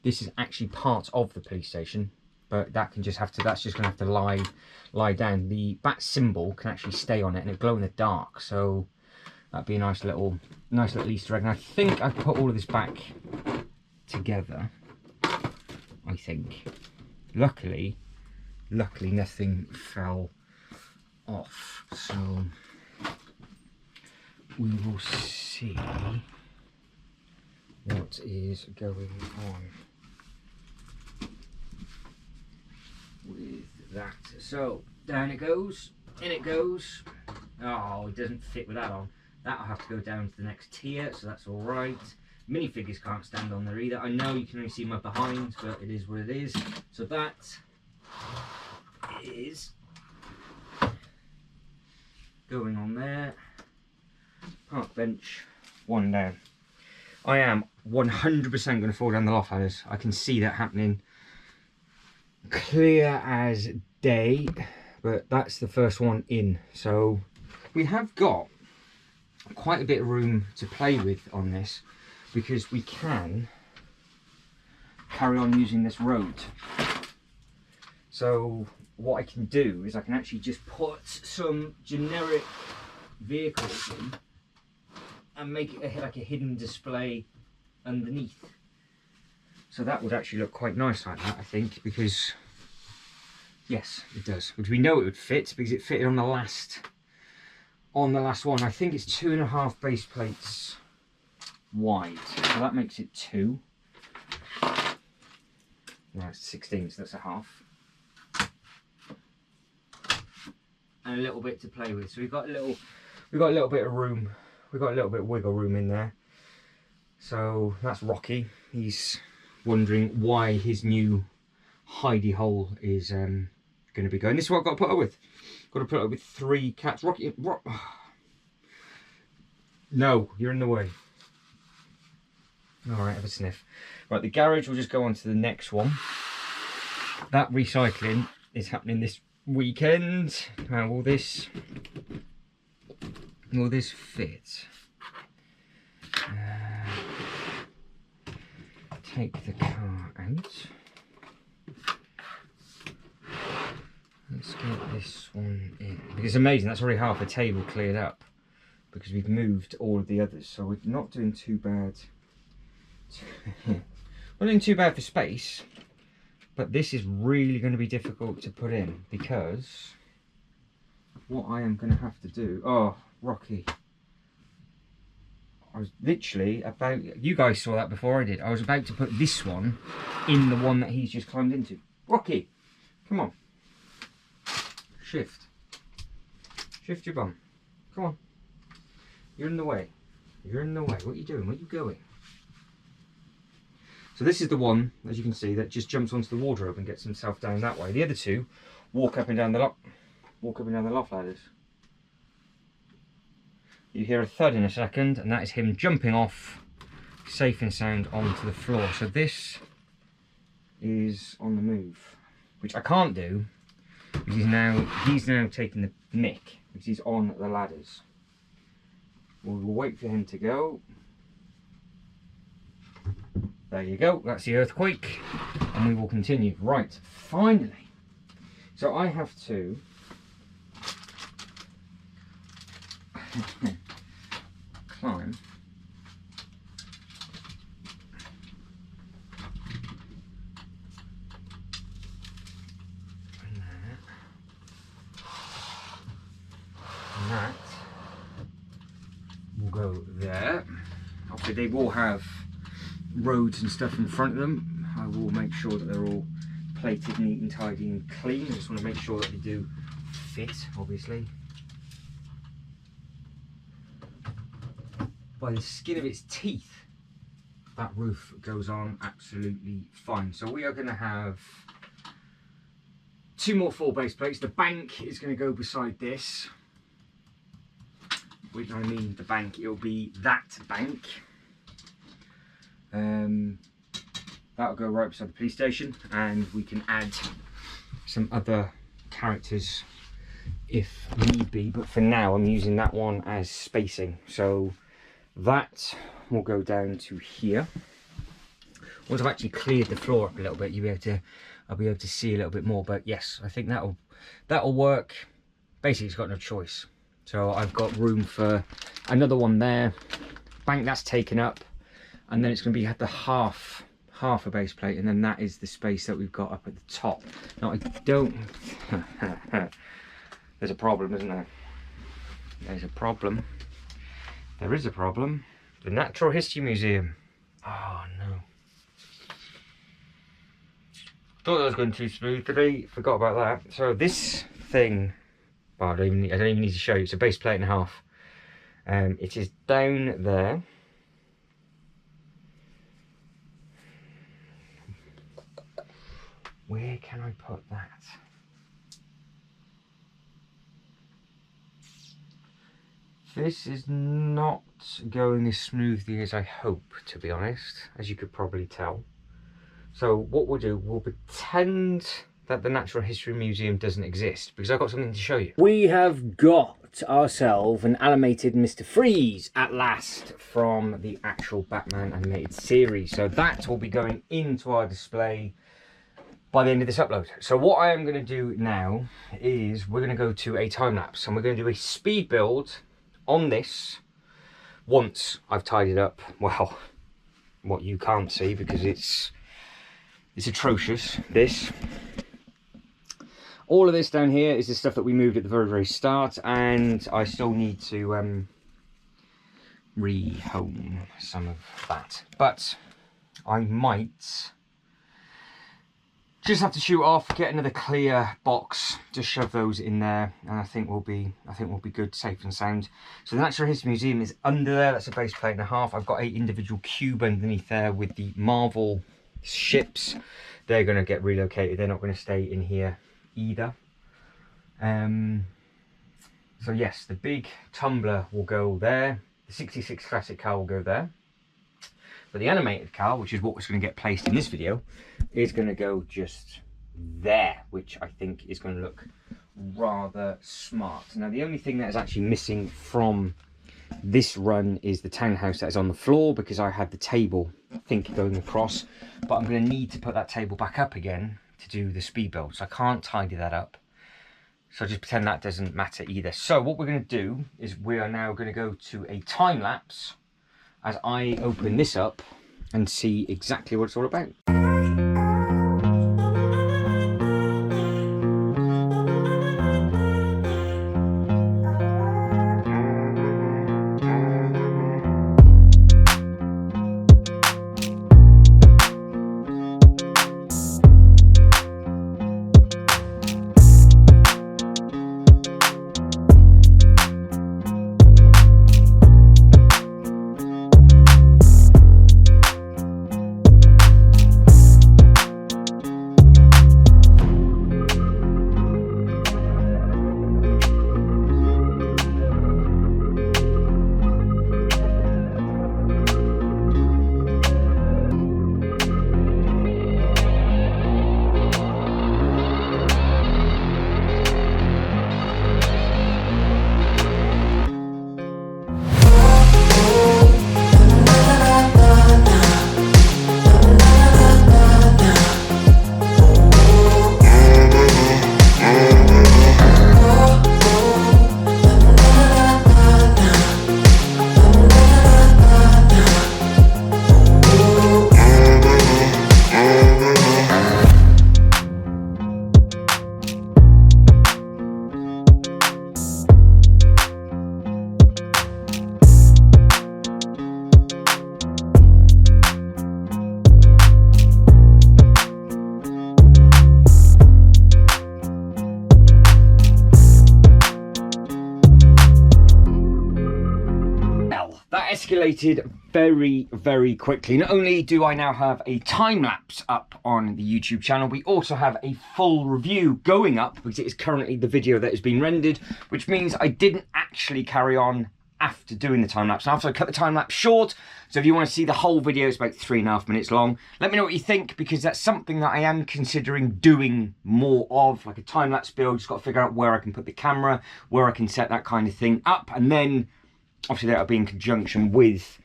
this is actually part of the police station, but that can just have to, that's just gonna have to lie down. The bat symbol can actually stay on it and it glow in the dark, so that'd be a nice little Easter egg. And I think I've put all of this back together. I think luckily nothing fell off, so we will see what is going on with that. So down it goes, in it goes. Oh, it doesn't fit with that on. That'll have to go down to the next tier, so that's all right. Minifigures can't stand on there either. I know you can only see my behind, but it is what it is. So that is going on there. Park bench, one down. I am 100% going to fall down the loft ladders. I can see that happening clear as day, but that's the first one in. So we have got quite a bit of room to play with on this, because we can carry on using this road. So what I can do is I can actually just put some generic vehicles in and make it like a hidden display underneath. So that would actually look quite nice like that, I think, because yes, it does. Which we know it would fit because it fitted on the last one. I think it's 2.5 base plates wide, so that makes it 2. No, it's 16, so that's a half. And a little bit to play with. So we've got a little bit of room. We've got a little bit of wiggle room in there. So that's Rocky. He's wondering why his new hidey hole is going to be going. This is what I've got to put up with. Got to put up with 3 cats. Rocky, no, you're in the way. All right, have a sniff. Right, the garage will just go on to the next one. That recycling is happening this weekend. Now, will this fit? Take the car out. Let's get this one in. Because it's amazing, that's already half a table cleared up. Because we've moved all of the others. So we're not doing too bad. Not doing too bad for space. But this is really going to be difficult to put in. Because what I am going to have to do... Oh, Rocky. I was literally about... You guys saw that before I did. I was about to put this one in the one that he's just climbed into. Rocky, come on. Shift. Shift your bum. Come on. You're in the way. You're in the way. What are you doing? Where are you going? So this is the one, as you can see, that just jumps onto the wardrobe and gets himself down that way. The other two walk up and down the loft ladders. You hear a thud in a second, and that is him jumping off, safe and sound, onto the floor. So this is on the move, which I can't do because he's now taking the mick because he's on the ladders. We'll wait for him to go. There you go. That's the earthquake, and we will continue. Right, finally. So I have to. Climb and that will go there. Obviously they will have roads and stuff in front of them. I will make sure that they're all plated neat and tidy and clean. I just want to make sure that they do fit, obviously. By the skin of its teeth, that roof goes on absolutely fine. So we are going to have 2 more full base plates. The bank is going to go beside this. Which I mean the bank, it'll be that bank. That'll go right beside the police station, and we can add some other characters if need be. But for now, I'm using that one as spacing. So that will go down to here. Once I've actually cleared the floor up a little bit, I'll be able to see a little bit more. But yes, I think that'll work. Basically, it's got no choice. So I've got room for another one there. Bank that's taken up, and then it's going to be at the half a base plate, and then that is the space that we've got up at the top. Now I don't. There's a problem, isn't there? There's a problem. There is a problem. The Natural History Museum. Oh no. Thought that was going too smooth today. Forgot about that. So this thing, well, I don't even need to show you. It's a base plate and a half. It is down there. Where can I put that? This is not going as smoothly as I hope, to be honest, as you could probably tell. So what we'll do, we'll pretend that the Natural History Museum doesn't exist, because I've got something to show you. We have got ourselves an animated Mr. Freeze at last from the actual Batman animated series. So that will be going into our display by the end of this upload. So what I am going to do now is we're going to go to a time lapse, and we're going to do a speed build on this once I've tidied up, well, what you can't see because it's atrocious. All of this down here is the stuff that we moved at the very start, and I still need to rehome some of that, but I might just have to shoot off, get another clear box, just shove those in there, and I think we'll be good, safe and sound. So the Natural History Museum is under there. That's a base plate and a half. I've got an individual cube underneath there with the Marvel ships. They're going to get relocated. They're not going to stay in here either. So yes, the big tumbler will go there. The 66 classic car will go there. But the animated car, which is what was going to get placed in this video, is going to go just there, which I think is going to look rather smart. Now, the only thing that is actually missing from This run is the townhouse that is on the floor because I had the table, I think, going across. But I'm going to need to put that table back up again to do the speed build. So I can't tidy that up. So just pretend that doesn't matter either. So what we're going to do is we are now going to go to a time lapse as I open this up and see exactly what it's all about. That escalated very, very quickly. Not only do I now have a time lapse up on the YouTube channel, we also have a full review going up because it is currently the video that has been rendered, which means I didn't actually carry on after doing the time lapse. Now, so I cut the time lapse short. So if you want to see the whole video, it's about 3.5 minutes long. Let me know what you think, because that's something that I am considering doing more of, like a time lapse build. Just got to figure out where I can put the camera, where I can set that kind of thing up, and then obviously that'll be in conjunction with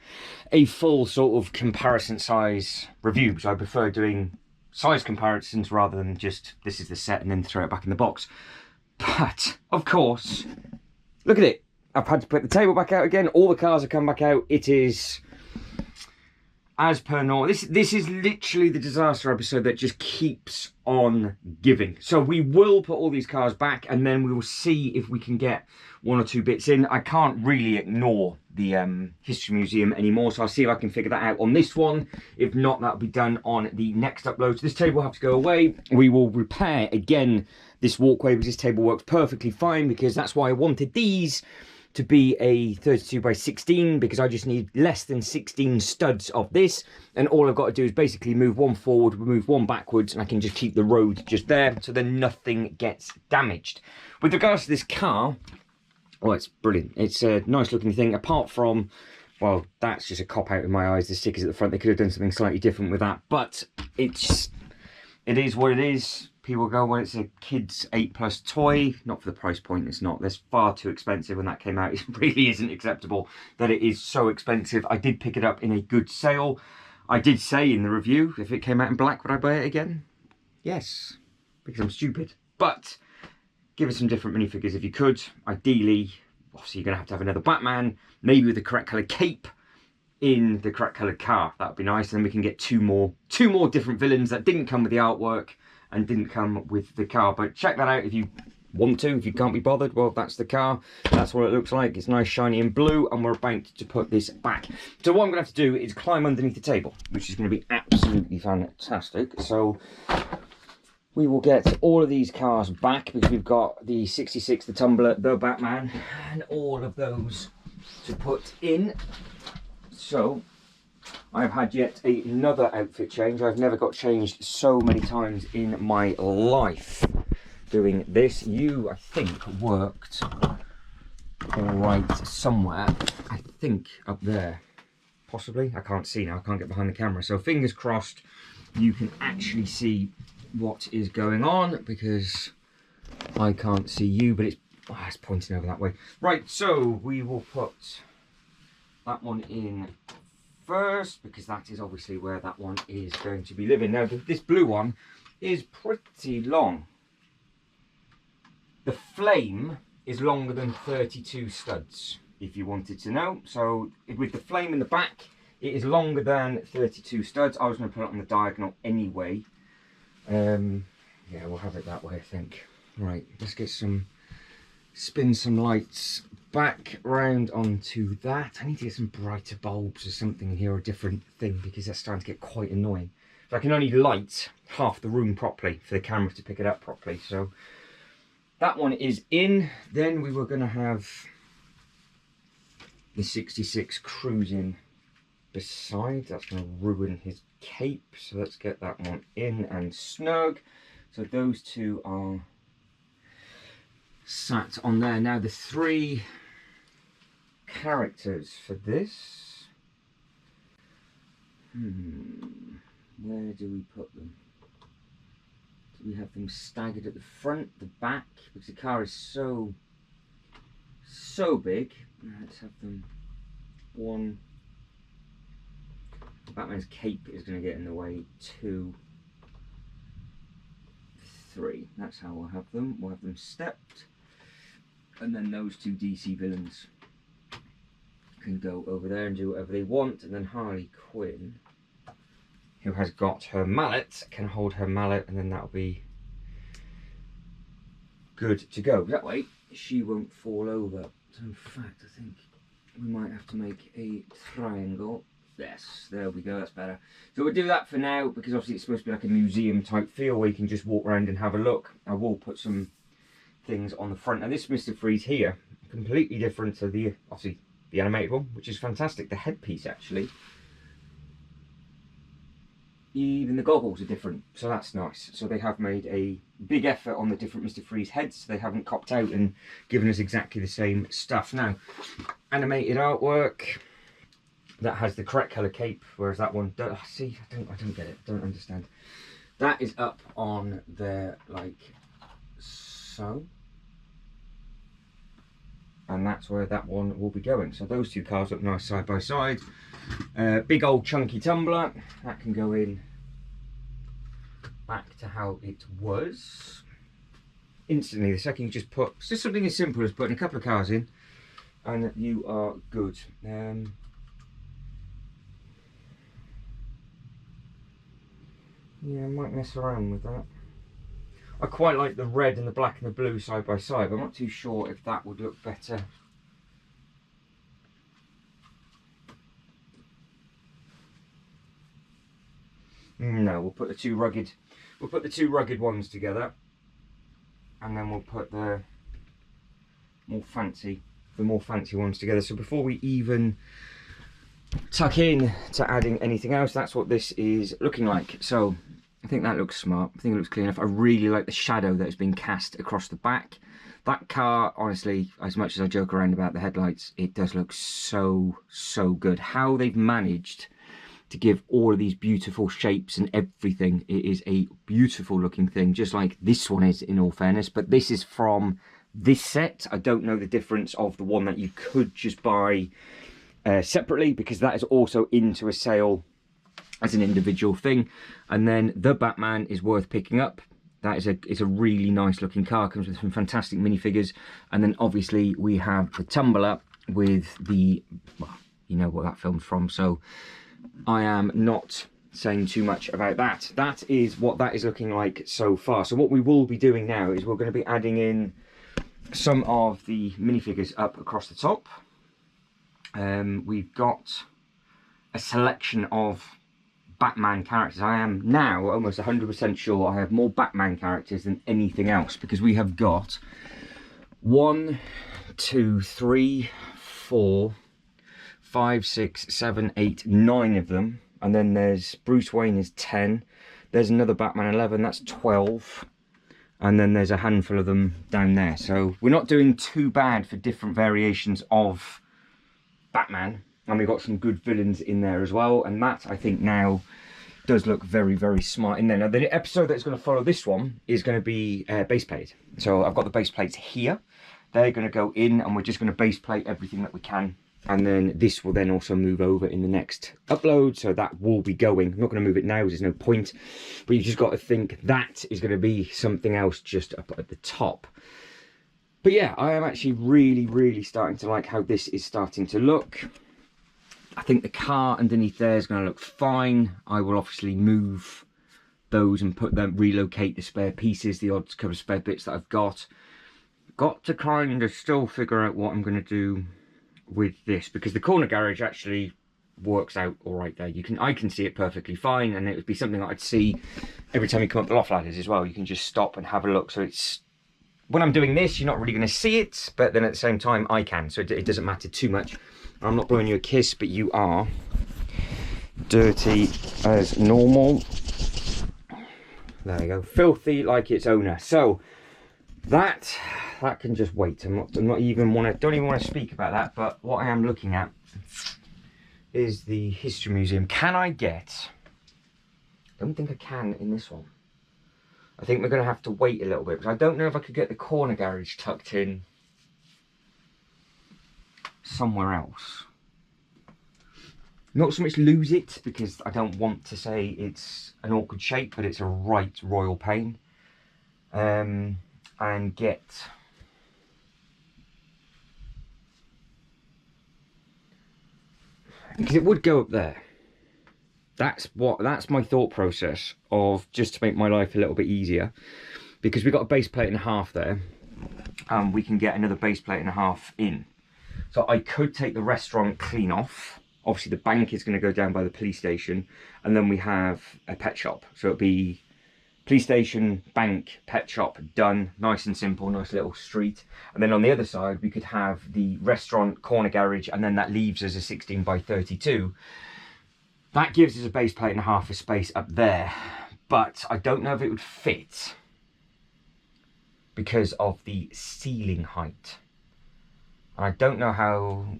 a full sort of comparison size review. So I prefer doing size comparisons rather than just this is the set and then throw it back in the box. But of course, look at it. I've had to put the table back out again. All the cars have come back out. It is as per normal. This is literally the disaster episode that just keeps on giving. So we will put all these cars back and then we will see if we can get one or two bits in. I can't really ignore the History Museum anymore, so I'll see if I can figure that out on this one. If not, that'll be done on the next upload. So this table will have to go away. We will repair again this walkway because this table works perfectly fine, because that's why I wanted these to be a 32 by 16, because I just need less than 16 studs of this, and all I've got to do is basically move one forward, move one backwards, and I can just keep the road just there, so then nothing gets damaged. With regards to this car, oh, it's brilliant. It's a nice looking thing, apart from, well, that's just a cop out in my eyes, the stickers at the front. They could have done something slightly different with that, but it is what it is. People go, well, it's a kid's 8+ toy. Not for the price point, it's not. That's far too expensive when that came out. It really isn't acceptable that it is so expensive. I did pick it up in a good sale. I did say in the review, if it came out in black, would I buy it again? Yes, because I'm stupid. But give us some different minifigures if you could. Ideally, obviously you're going to have another Batman, maybe with the correct colour cape in the correct coloured car. That would be nice. And then we can get two more different villains that didn't come with the artwork and didn't come with the car. But check that out if you want to. If you can't be bothered, well, that's the car. That's what it looks like. It's nice, shiny and blue, and we're about to put this back. So what I'm going to have to do is climb underneath the table, which is going to be absolutely fantastic. So we will get all of these cars back, because we've got the 66, the Tumbler, the Batman, and all of those to put in. So I've had yet another outfit change. I've never got changed so many times in my life doing this. You, I think, worked right somewhere. I think up there, possibly. I can't see now. I can't get behind the camera. So fingers crossed you can actually see what is going on, because I can't see you, but it's pointing over that way. Right, so we will put that one in first, because that is obviously where that one is going to be living. Now, this blue one is pretty long. The flame is longer than 32 studs, if you wanted to know. So with the flame in the back, it is longer than 32 studs. I was going to put it on the diagonal anyway. Yeah, we'll have it that way, I think. Right, let's get spin some lights back round onto that. I need to get some brighter bulbs or something here, a different thing, because that's starting to get quite annoying. So I can only light half the room properly for the camera to pick it up properly. So that one is in. Then we were going to have the 66 cruising beside. That's going to ruin his cape. So let's get that one in and snug. So those two are sat on there. Now the 3 characters for this. Where do we put them? Do we have them staggered at the front, the back? Because the car is so big. Let's have them one. Batman's cape is going to get in the way. 2, 3. That's how we'll have them. We'll have them stepped. And then those 2 DC villains can go over there and do whatever they want. And then Harley Quinn, who has got her mallet, can hold her mallet, and then that'll be good to go. That way she won't fall over. So in fact, I think we might have to make a triangle. Yes, there we go, that's better. So we'll do that for now, because obviously it's supposed to be like a museum type feel where you can just walk around and have a look. I will put some things on the front. And this Mr. Freeze here, completely different to the, obviously, the animated one, which is fantastic. The headpiece, actually, even the goggles are different, so that's nice. So they have made a big effort on the different Mr. Freeze heads. They haven't copped out and given us exactly the same stuff. Now, animated artwork that has the correct colour cape, whereas that one don't. See, I don't get it. Don't understand. That is up on there like so, and that's where that one will be going. So those 2 cars look nice side by side. Big old chunky tumbler that can go in back to how it was instantly. The second you just put, it's just something as simple as putting a couple of cars in, and you are good. Yeah, I might mess around with that. I quite like the red and the black and the blue side by side, but I'm not too sure if that would look better. No, we'll put the two rugged ones together, and then we'll put the more fancy ones together. So before we even tuck in to adding anything else, that's what this is looking like. So I think that looks smart. I think it looks clean enough. I really like the shadow that has been cast across the back. That car, honestly, as much as I joke around about the headlights, it does look so good. How they've managed to give all of these beautiful shapes and everything. It is a beautiful looking thing, just like this one is, in all fairness. But this is from this set. I don't know the difference of the one that you could just buy separately, because that is also into a sale as an individual thing. And then the Batman is worth picking up. That is a really nice looking car, comes with some fantastic minifigures. And then obviously we have the tumbler with the, well, you know what that film's from, so I am not saying too much about that. That is what that is looking like so far. So what we will be doing now is we're going to be adding in some of the minifigures up across the top. We've got a selection of Batman characters. I am now almost 100% sure I have more Batman characters than anything else, because we have got 1, 2, 3, 4, 5, 6, 7, 8, 9 of them. And then there's Bruce Wayne is 10. There's another Batman 11, that's 12. And then there's a handful of them down there. So we're not doing too bad for different variations of Batman. And we've got some good villains in there as well. And that, I think, now does look very smart in there. Now, the episode that's going to follow this one is going to be base plate. So I've got the base plates here. They're going to go in, and we're just going to base plate everything that we can And then this will then also move over in the next upload, so that will be going. I'm not going to move it now, there's no point, but you've just got to think that is going to be something else just up at the top. But yeah, I am actually really starting to like how this is starting to look. I think the car underneath there is going to look fine. I will obviously move those and relocate the spare pieces, the odd couple of spare bits that I've got. Got to kind of still figure out what I'm going to do with this, because the corner garage actually works out all right there. I can see it perfectly fine, and it would be something that I'd see every time you come up the loft ladders as well. You can just stop and have a look. So it's, when I'm doing this, you're not really going to see it, but then at the same time I can, so it doesn't matter too much. I'm not blowing you a kiss, but you are dirty as normal. There you go, filthy like its owner. So that can just wait. Don't even want to speak about that. But what I am looking at is the History Museum. Can I get? I don't think I can in this one. I think we're going to have to wait a little bit, because I don't know if I could get the corner garage tucked in somewhere else. Not so much lose it, because I don't want to say it's an awkward shape, but it's a right royal pain. And get because it would go up there. That's my thought process of, just to make my life a little bit easier, because we've got a base plate and a half there, and we can get another base plate and a half in. So I could take the restaurant clean off. Obviously the bank is going to go down by the police station, and then we have a pet shop. So it'll be police station, bank, pet shop, done. Nice and simple, nice little street. And then on the other side, we could have the restaurant, corner garage, and then that leaves us a 16 by 32. That gives us a base plate and a half of space up there. But I don't know if it would fit because of the ceiling height. And I don't know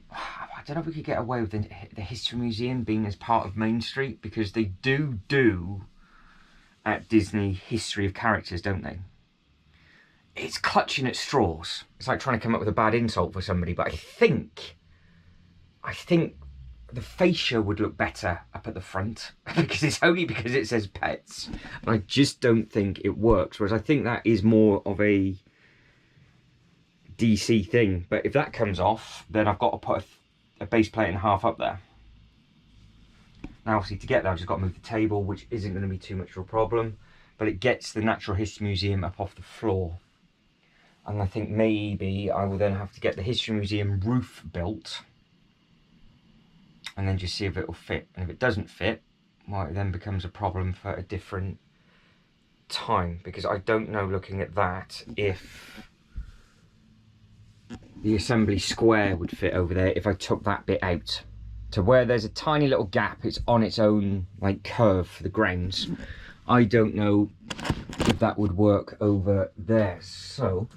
if we could get away with the History Museum being as part of Main Street, because they do at Disney history of characters, don't they? It's clutching at straws. It's like trying to come up with a bad insult for somebody, but I think the fascia would look better up at the front, because it's only because it says pets, and I just don't think it works. Whereas I think that is more of a DC thing. But if that comes off, then I've got to put a base plate and a half up there. Now obviously to get there I've just got to move the table, which isn't going to be too much of a problem, but it gets the Natural History Museum up off the floor. And I think maybe I will then have to get the History Museum roof built, and then just see if it will fit. And if it doesn't fit, well, it then becomes a problem for a different time, because I don't know, looking at that, if the assembly square would fit over there if I took that bit out. To where there's a tiny little gap, it's on its own like curve for the grounds. I don't know if that would work over there. So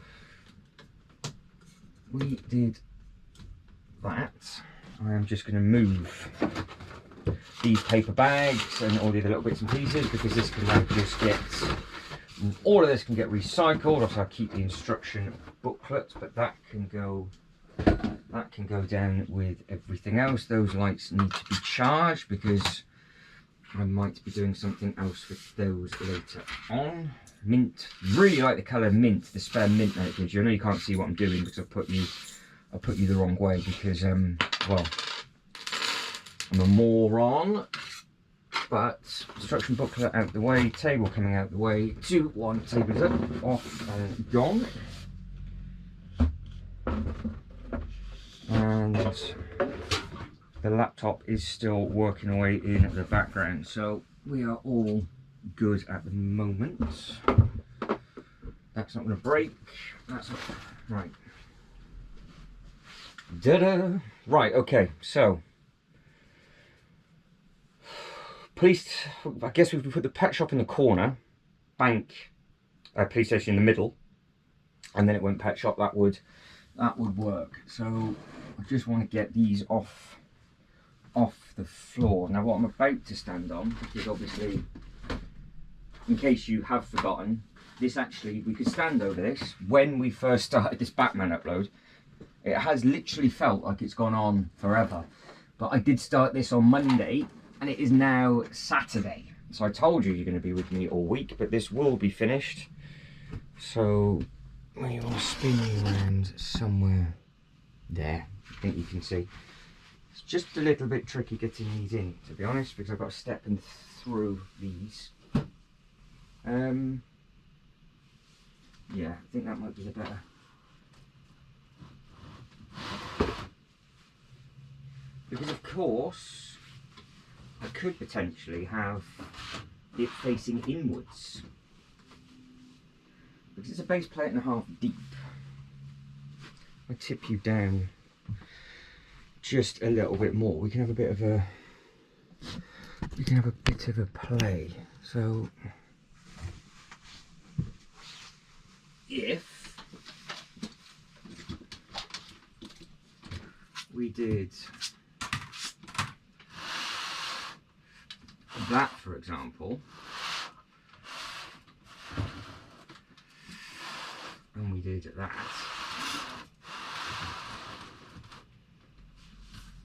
we did that. I am just going to move these paper bags and all the other little bits and pieces, because this can now just get, all of this can get recycled. Also I'll keep the instruction booklet, but that can go down with everything else. Those lights need to be charged, because I might be doing something else with those later on. Mint, really like the colour mint, the spare mint that it gives you. I know you can't see what I'm doing because I've put you the wrong way, because well, I'm a moron. But instruction booklet out the way, table coming out the way, 2, 1, table is up, off and gone. And the laptop is still working away in the background, so we are all good at the moment. That's not going to break. That's not, right. Da-da. Right, okay, so police, I guess if we put the pet shop in the corner, bank, police station in the middle, and then it went pet shop, that would work. So I just want to get these off the floor. Now what I'm about to stand on, because obviously, in case you have forgotten, this actually, we could stand over this when we first started this Batman upload. It has literally felt like it's gone on forever. But I did start this on Monday and it is now Saturday. So I told you you're going to be with me all week, but this will be finished. So we will spin you around somewhere there. I think you can see. It's just a little bit tricky getting these in, to be honest, because I've got to step in through these. Yeah, I think that might be the better. Because of course, I could potentially have it facing inwards. Because it's a base plate and a half deep. I tip you down just a little bit more. We can have a bit of a play. So if we did that, for example, and we did that,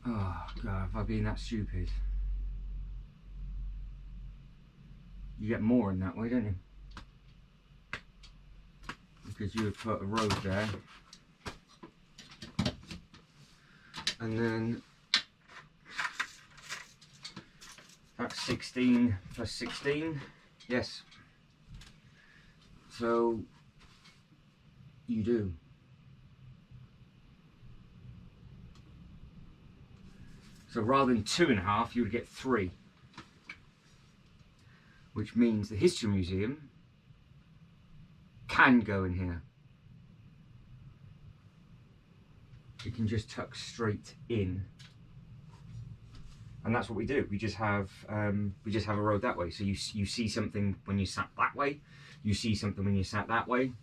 oh god, have I been that stupid? You get more in that way, don't you? Because you would put a road there, and then that's 16 plus 16, yes. So you do. So rather than 2.5, you would get 3, which means the History Museum can go in here. You can just tuck straight in, and that's what we do. We just have a road that way. So you see something when you sat that way. You see something when you sat that way.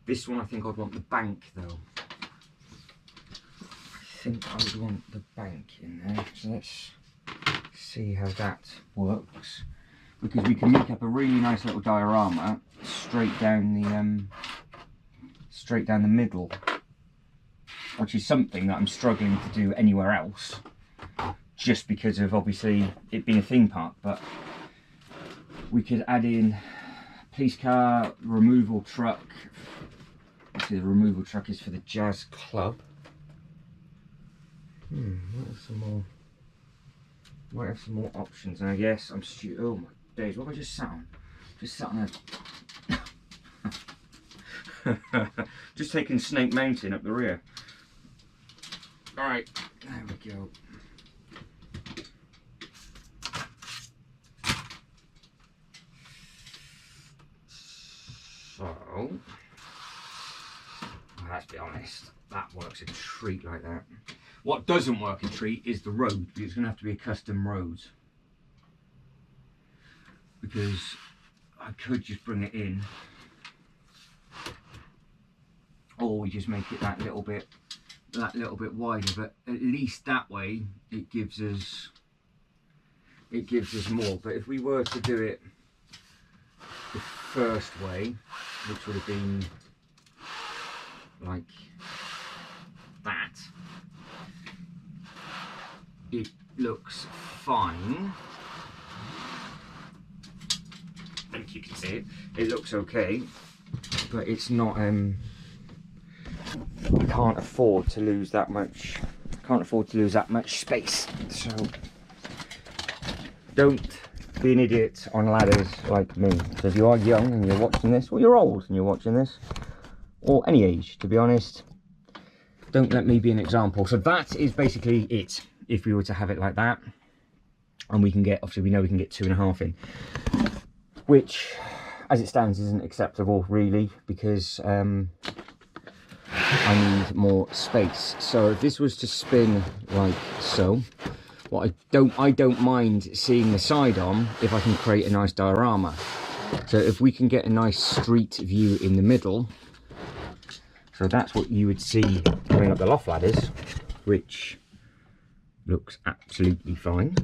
This one, I think I'd want the bank though. I think I would want the bank in there. So let's see how that works. Because we can make up a really nice little diorama straight down the middle, which is something that I'm struggling to do anywhere else, just because of obviously it being a theme park. But we could add in police car, removal truck. Obviously the removal truck is for the jazz club. Might have some more options. And I guess I'm stupid. Oh my days, what have I just sat on? Just sat on a just taking Snake Mountain up the rear. Alright, there we go. So, let's be honest, that works a treat like that. What doesn't work a treat is the road, because it's going to have to be a custom road. Because I could just bring it in, or we just make it that little bit wider, but at least that way it gives us more. But if we were to do it the first way, which would have been like that, it looks fine. I think you can see it. It looks okay, but it's not. I can't afford to lose that much. Space. So don't be an idiot on ladders like me. So if you are young and you're watching this, or you're old and you're watching this, or any age, to be honest, don't let me be an example. So that is basically it. If we were to have it like that, and we can get, obviously we know we can get 2.5 in, which as it stands isn't acceptable really, because I need more space. So if this was to spin like so, what I don't mind seeing the side on if I can create a nice diorama. So if we can get a nice street view in the middle, so that's what you would see coming up the loft ladders, which looks absolutely fine.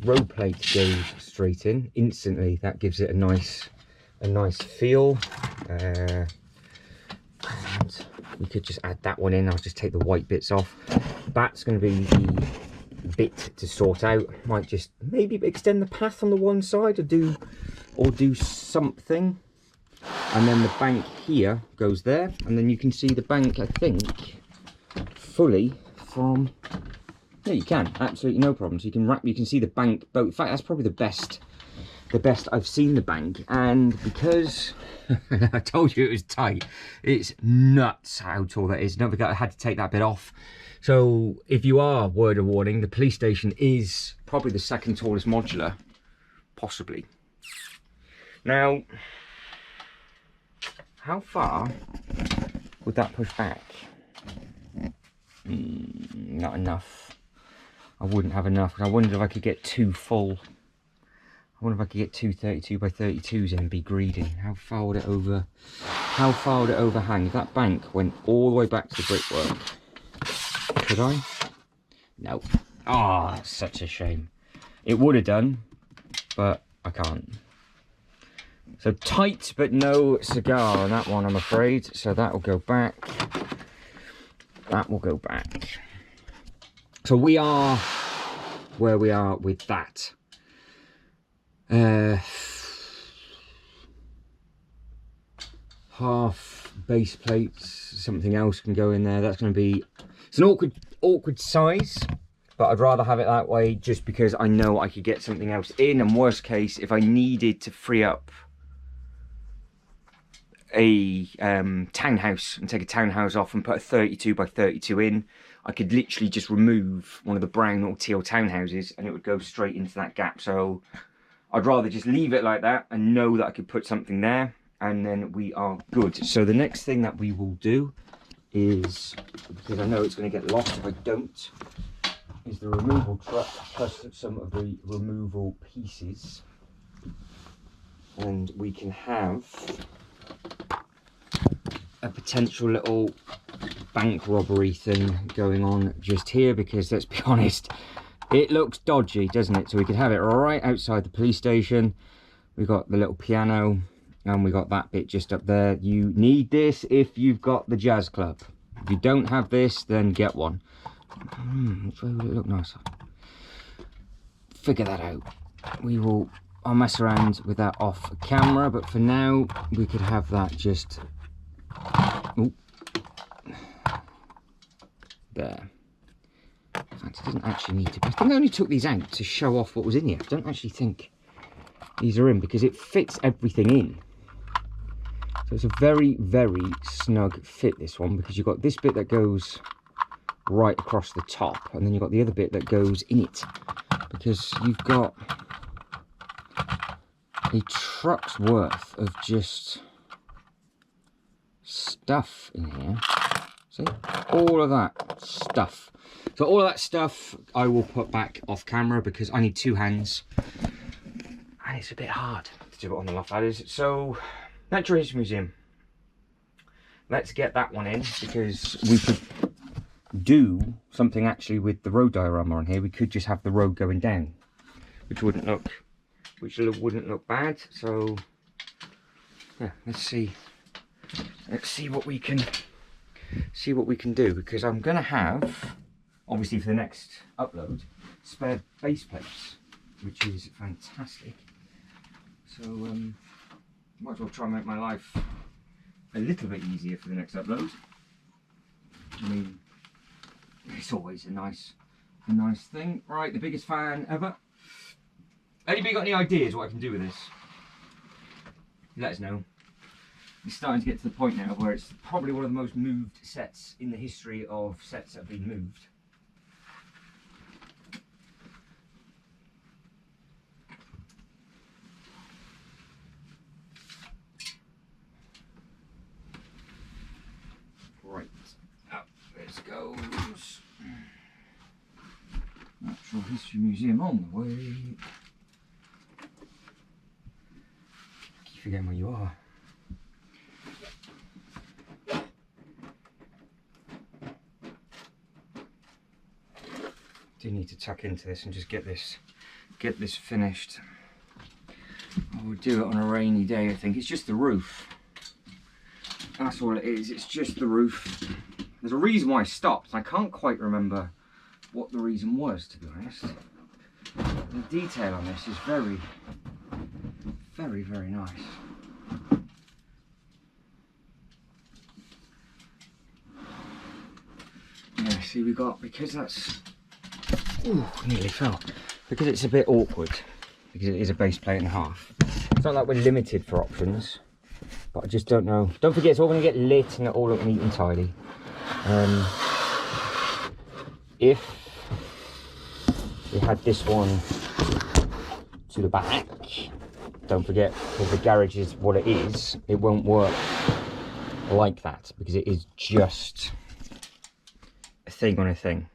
Row plate goes straight in instantly. That gives it a nice a nice feel. And we could just add that one in. I'll just take the white bits off. That's going to be the bit to sort out. Might just maybe extend the path on the one side, or do something. And then the bank here goes there, and then you can see the bank, I think, fully from. Yeah, you can, absolutely no problems. You can see the bank both. In fact, that's probably the best I've seen the bank. And because I told you it was tight, it's nuts how tall that is. Don't forget I had to take that bit off. So if you are, word of warning, the police station is probably the second tallest modular, possibly. Now, how far would that push back? Not enough. I wouldn't have enough. I wondered if I could get two full. I wonder if I could get two 32 by 32s in and be greedy. How far would it overhang? If that bank went all the way back to the brickwork, could I? No. Ah, oh, such a shame. It would have done, but I can't. So tight, but no cigar on that one, I'm afraid. So that will go back. That will go back. So we are where we are with that. Half base plates, something else can go in there. That's going to be, it's an awkward size, but I'd rather have it that way just because I know I could get something else in. And worst case, if I needed to free up a townhouse and take a townhouse off and put a 32 by 32 in, I could literally just remove one of the brown or teal townhouses and it would go straight into that gap. So I'd rather just leave it like that and know that I could put something there, and then we are good. So the next thing that we will do is, because I know it's going to get lost if I don't, is the removal truck plus some of the removal pieces. And we can have a potential little bank robbery thing going on just here, because let's be honest, it looks dodgy, doesn't it? So we could have it right outside the police station. We've got the little piano and we got that bit just up there. You need this if you've got the jazz club. If you don't have this, then get one. Which way would it look nicer? Figure that out. I'll mess around with that off camera, but for now we could have that just there. In fact, it doesn't actually need to be. I think I only took these out to show off what was in here. I don't actually think these are in because it fits everything in. So it's a very, very snug fit, this one, because you've got this bit that goes right across the top, and then you've got the other bit that goes in it, because you've got a truck's worth of just stuff in here. See, all of that stuff. So all of that stuff I will put back off camera because I need two hands and it's a bit hard to do it on the loft ladders. So Natural History Museum, let's get that one in, because we could do something actually with the road diorama on here. We could just have the road going down, which wouldn't look bad. So yeah, let's see what we can do, because I'm gonna have, obviously for the next upload, spare base plates, which is fantastic. So might as well try and make my life a little bit easier for the next upload. I mean, it's always a nice thing. Right, the biggest fan ever. Anybody got any ideas what I can do with this? Let us know. It's starting to get to the point now where it's probably one of the most moved sets in the history of sets that have been moved. Right, up this goes. Natural History Museum on the way. Keep forgetting where you are. Do need to tuck into this and just get this finished. I would do it on a rainy day, I think. It's just the roof. That's all it is, it's just the roof. There's a reason why I stopped. I can't quite remember what the reason was, to be honest. The detail on this is very, very, very nice. Yeah, see we got, because that's, ooh, nearly fell. Because it's a bit awkward, because it is a base plate and a half. It's not like we're limited for options, but I just don't know. Don't forget, it's all going to get lit and all look neat and tidy. If we had this one to the back, don't forget, because the garage is what it is, it won't work like that, because it is just a thing on a thing,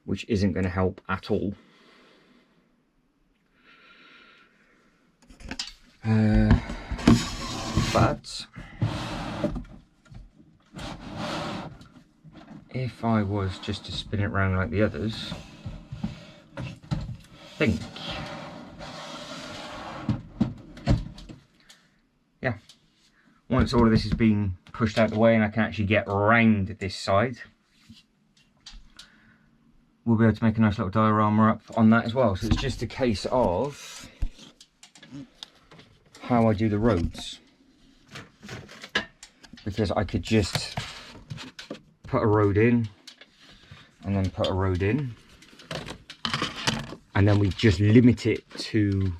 which isn't going to help at all. But if I was just to spin it around like the others, I think, yeah, once all of this has been pushed out the way and I can actually get round this side, we'll be able to make a nice little diorama up on that as well. So it's just a case of how I do the roads, because I could just put a road in and then put a road in, and then we just limit it to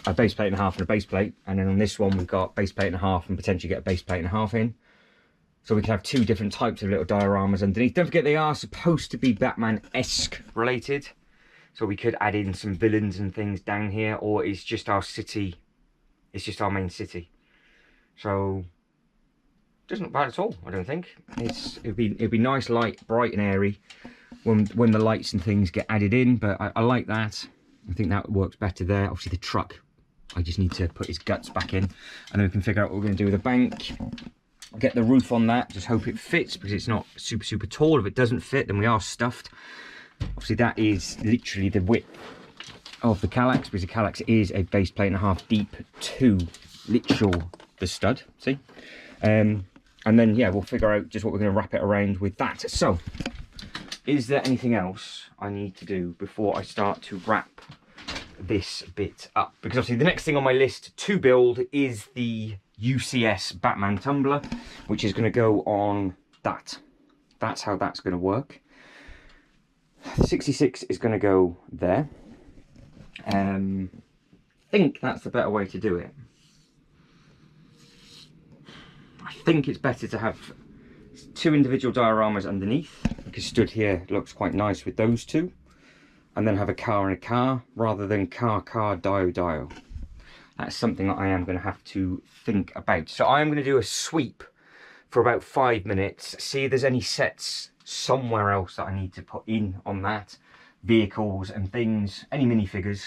a base plate and a half and a base plate, and then on this one we've got base plate and a half and potentially get a base plate and a half in, so we can have two different types of little dioramas underneath. Don't forget, they are supposed to be Batman-esque related, so we could add in some villains and things down here, or it's just our city, it's just our main city. So it doesn't look bad at all, I don't think. It'd be nice, light, bright and airy when the lights and things get added in, but I like that. I think that works better there. Obviously the truck, I just need to put his guts back in, and then we can figure out what we're going to do with the bank. Get the roof on that, just hope it fits, because it's not super tall. If it doesn't fit, then we are stuffed. Obviously that is literally the width of the Kallax, because the Kallax is a base plate and a half deep to literal the stud, see? And then yeah, we'll figure out just what we're going to wrap it around with that. So is there anything else I need to do before I start to wrap this bit up? Because obviously the next thing on my list to build is the UCS Batman tumbler, which is going to go on that. That's how that's going to work. The 66 is going to go there. I think that's the better way to do it. I think it's better to have two individual dioramas underneath, because stood here looks quite nice with those two, and then have a car and a car rather than car dio. That's something that I am going to have to think about. So I am going to do a sweep for about 5 minutes, see if there's any sets somewhere else that I need to put in on that, vehicles and things, any minifigures,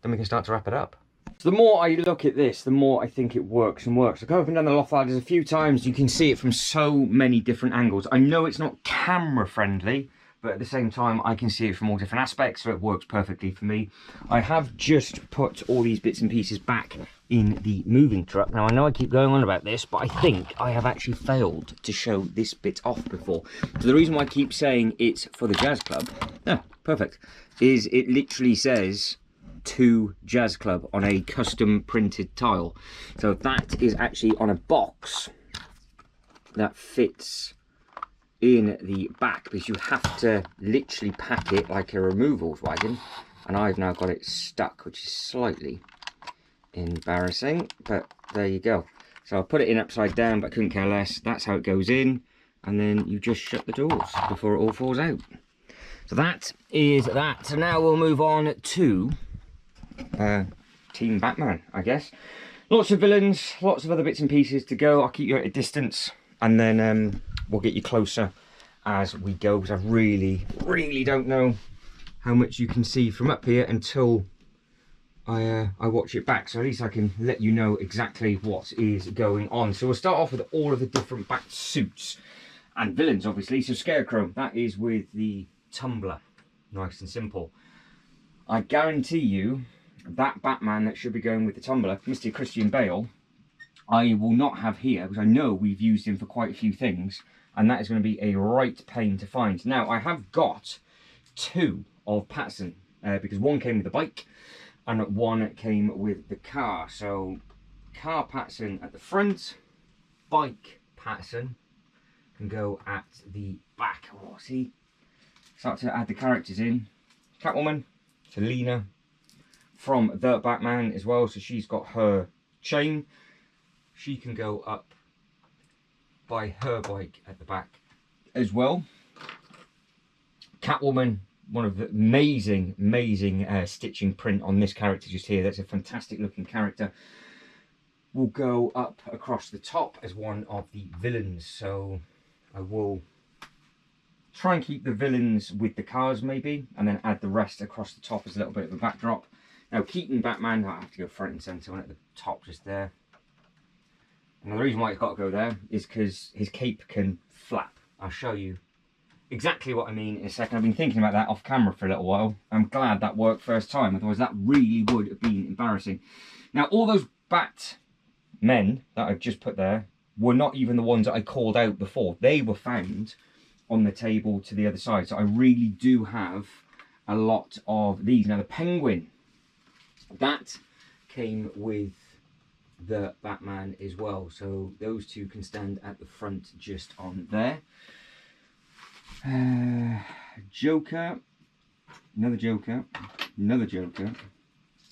then we can start to wrap it up. So the more I look at this, the more I think it works and works. I go up and down the loft ladders a few times, you can see it from so many different angles. I know it's not camera friendly, but at the same time I can see it from all different aspects, so it works perfectly for me. I have just put all these bits and pieces back in the moving truck. Now I know I keep going on about this, but I think I have actually failed to show this bit off before. So the reason why I keep saying it's for the Jazz Club, perfect, is it literally says to Jazz Club on a custom printed tile. So that is actually on a box that fits in the back, because you have to literally pack it like a removals wagon, and I've now got it stuck, which is slightly embarrassing, but there you go. So I put it in upside down, but I couldn't care less. That's how it goes in, and then you just shut the doors before it all falls out. So that is that. So now we'll move on to Team Batman, I guess. Lots of villains, lots of other bits and pieces to go. I'll keep you at a distance, and then we'll get you closer as we go, because I really don't know how much you can see from up here until I watch it back, so at least I can let you know exactly what is going on. So we'll start off with all of the different bat suits and villains, obviously. So Scarecrow, that is with the tumbler, nice and simple. I guarantee you that Batman that should be going with the tumbler, Mr. Christian Bale, I will not have here, because I know we've used him for quite a few things, and that is going to be a right pain to find. Now, I have got 2 of Patterson, because one came with the bike, and one came with the car. So, car Patterson at the front, bike Patterson can go at the back. Oh, see? Start to add the characters in. Catwoman, Selina, from the Batman as well, so she's got her chain. She can go up by her bike at the back as well. Catwoman, one of the amazing stitching print on this character just here. That's a fantastic looking character. Will go up across the top as one of the villains. So I will try and keep the villains with the cars maybe, and then add the rest across the top as a little bit of a backdrop. Now Keaton Batman, I have to go front and centre, one at the top just there. And the reason why it's got to go there is because his cape can flap. I'll show you exactly what I mean in a second. I've been thinking about that off camera for a little while. I'm glad that worked first time, otherwise that really would have been embarrassing. Now all those Batmen that I've just put there were not even the ones that I called out before. They were found on the table to the other side. So I really do have a lot of these. Now the Penguin, that came with the Batman as well, so those 2 can stand at the front just on there. Joker, another Joker, another Joker,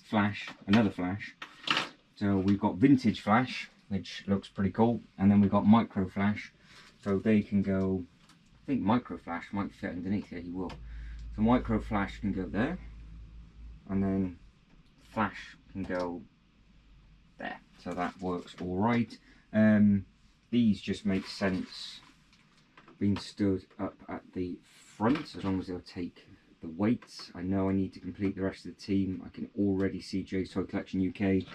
Flash, another Flash. So we've got Vintage Flash, which looks pretty cool, and then we've got Micro Flash, so they can go, I think Micro Flash might fit underneath here, he will. So Micro Flash can go there, and then Flash can go there, so that works all right. These just make sense being stood up at the front, as long as they'll take the weights. I know I need to complete the rest of the team. I can already see Jay's Toy Collection UK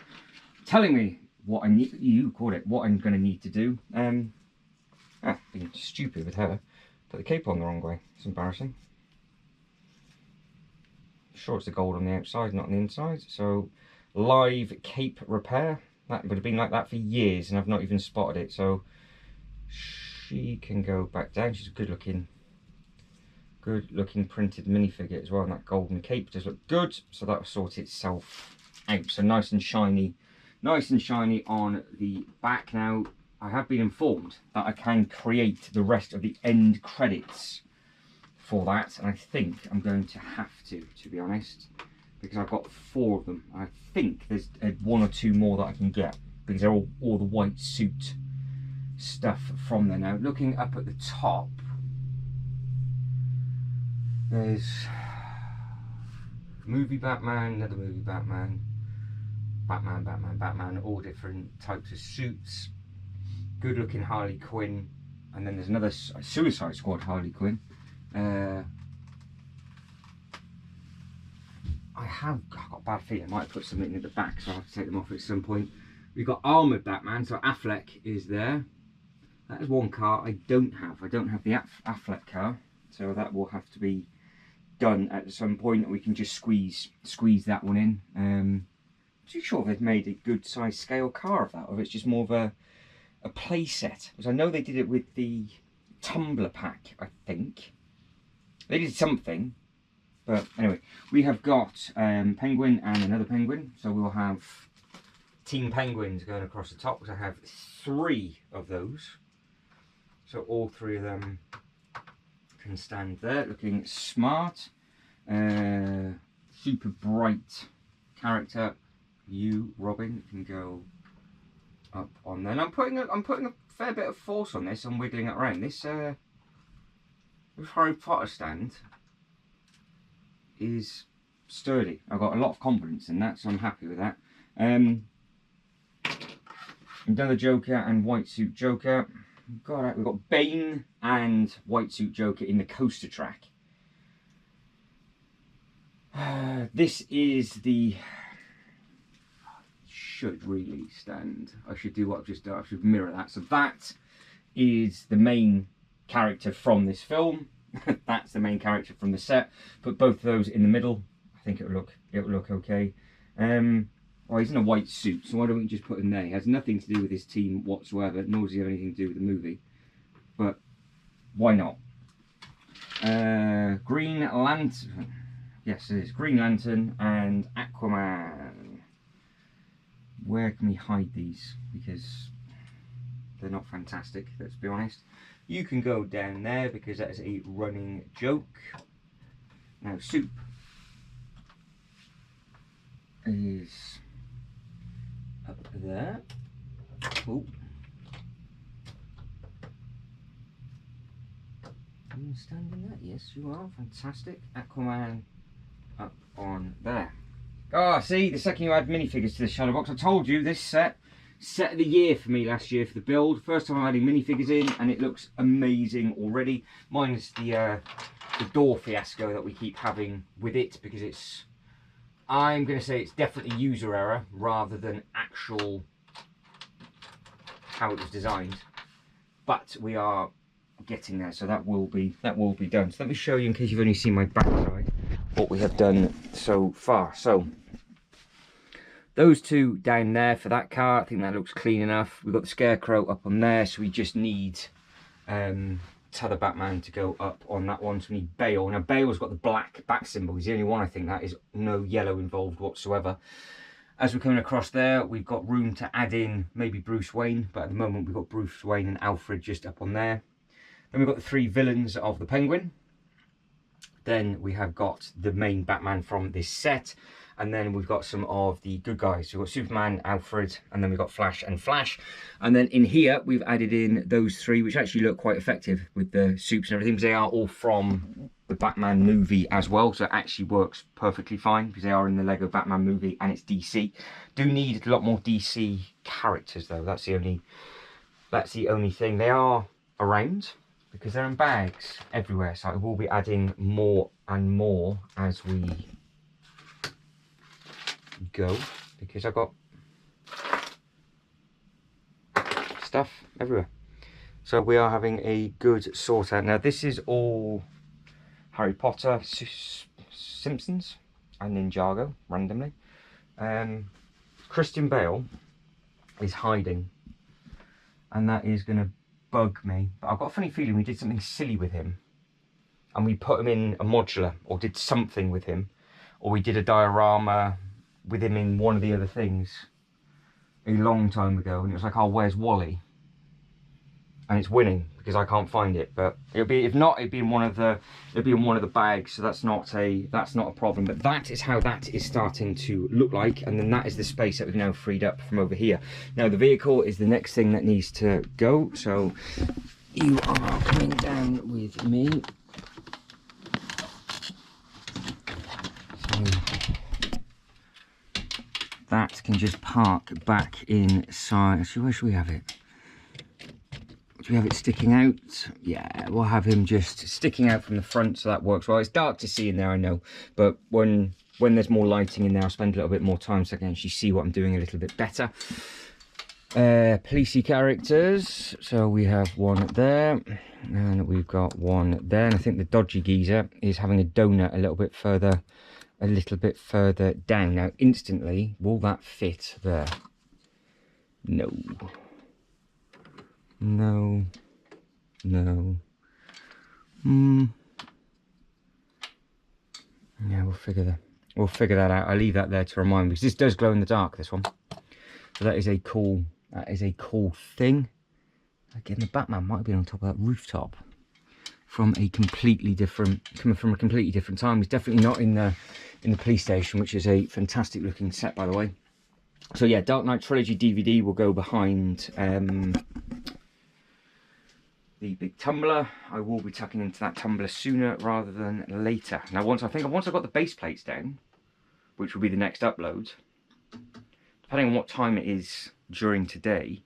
telling me what I need, what I'm going to need to do. Being stupid with her, put the cape on the wrong way. It's embarrassing. Sure, it's the gold on the outside, not on the inside. So live cape repair, that would have been like that for years and I've not even spotted it. So she can go back down. She's a good looking printed minifigure as well, and that golden cape does look good, so that will sort itself out. So nice and shiny on the back. Now I have been informed that I can create the rest of the end credits for that, and I think I'm going to have to be honest, because I've got 4 of them. I think there's 1 or 2 more that I can get, because they're all the white suit stuff from there. Now looking up at the top, there's movie Batman, another movie Batman, Batman, all different types of suits. Good looking Harley Quinn, and then there's another Suicide Squad Harley Quinn. I've got a bad feeling I might put something at the back, so I'll have to take them off at some point. We've got Armoured Batman, so Affleck is there. That is one car I don't have. I don't have the Affleck car, so that will have to be done at some point. We can just squeeze that one in. I'm too sure if they've made a good size scale car of that, or if it's just more of a play set. Because I know they did it with the tumbler pack, I think. They did something, but anyway, we have got Penguin and another Penguin, so we'll have Team Penguins going across the top, because I have 3 of those. So all 3 of them can stand there, looking smart. Super bright character. You, Robin, can go up on there. And I'm putting a fair bit of force on this. I'm wiggling it around. This Harry Potter stand is sturdy. I've got a lot of confidence in that, so I'm happy with that. Another Joker and White Suit Joker. We've got Bane and White Suit Joker in the coaster track. This is the... should really stand. I should do what I've just done. I should mirror that. So that is the main character from this film. That's the main character from the set. Put both of those in the middle. I think it'll look okay. Well, he's in a white suit, so why don't we just put him there? He has nothing to do with his team whatsoever, nor does he have anything to do with the movie. But why not? Green Lantern. Yes, it is Green Lantern and Aquaman. Where can we hide these? Because they're not fantastic, let's be honest. You can go down there because that is a running joke. Now, Soup is up there. Oh. Are you standing there? Yes, you are. Fantastic. Aquaman up on there. Ah, see, the second you add minifigures to the shadow box, I told you this set of the year for me last year for the build. First time I'm adding minifigures in, and it looks amazing already. Minus the door fiasco that we keep having with it, because it's, I'm going to say it's definitely user error rather than actual how it was designed. But we are getting there, so that will be done. So let me show you, in case you've only seen my backside, what we have done so far. So those two down there for that car, I think that looks clean enough. We've got the Scarecrow up on there, so we just need Tether Batman to go up on that one. So we need Bale. Now Bale's got the black back symbol. He's the only one, I think, that is no yellow involved whatsoever. As we're coming across there, we've got room to add in maybe Bruce Wayne, but at the moment we've got Bruce Wayne and Alfred just up on there. Then we've got the three villains of the Penguin. Then we have got the main Batman from this set. And then we've got some of the good guys. So we've got Superman, Alfred, and then we've got Flash and Flash. And then in here, we've added in those three, which actually look quite effective with the suits and everything, because they are all from the Batman movie as well. So it actually works perfectly fine, because they are in the Lego Batman movie and it's DC. Do need a lot more DC characters though. That's the only thing. They are around, because they're in bags everywhere. So I will be adding more and more as we go, because I've got stuff everywhere. So we are having a good sort out. Now this is all Harry Potter, Simpsons and Ninjago randomly. Christian Bale is hiding, and that is going to bug me. But I've got a funny feeling we did something silly with him, and we put him in a modular, or did something with him, or we did a diorama with him in one of the other things a long time ago, and it was like, oh, where's Wally? And it's winning because I can't find it. But it'll be, if not, it'll be in one of the bags, so that's not a problem. But that is how that is starting to look like, and then that is the space that we've now freed up from over here. Now the vehicle is the next thing that needs to go, so you are coming down with me. So that can just park back inside. Actually, where should we have it? Do we have it sticking out? Yeah, we'll have him just sticking out from the front, so that works well. It's dark to see in there, I know, but when there's more lighting in there, I'll spend a little bit more time so I can actually see what I'm doing a little bit better. Policey characters, so we have one there, and we've got one there, and I think the dodgy geezer is having a donut a little bit further down. Now instantly, will that fit there? No. No. Yeah, we'll figure that out. I'll leave that there to remind me, because this does glow in the dark, this one. So that is a cool thing. Again, the Batman might have been on top of that rooftop coming from a completely different time. He's definitely not in the police station, which is a fantastic looking set, by the way. So yeah, Dark Knight Trilogy DVD will go behind the big tumbler. I will be tucking into that tumbler sooner rather than later. Now once I've got the base plates down, which will be the next upload, depending on what time it is during today,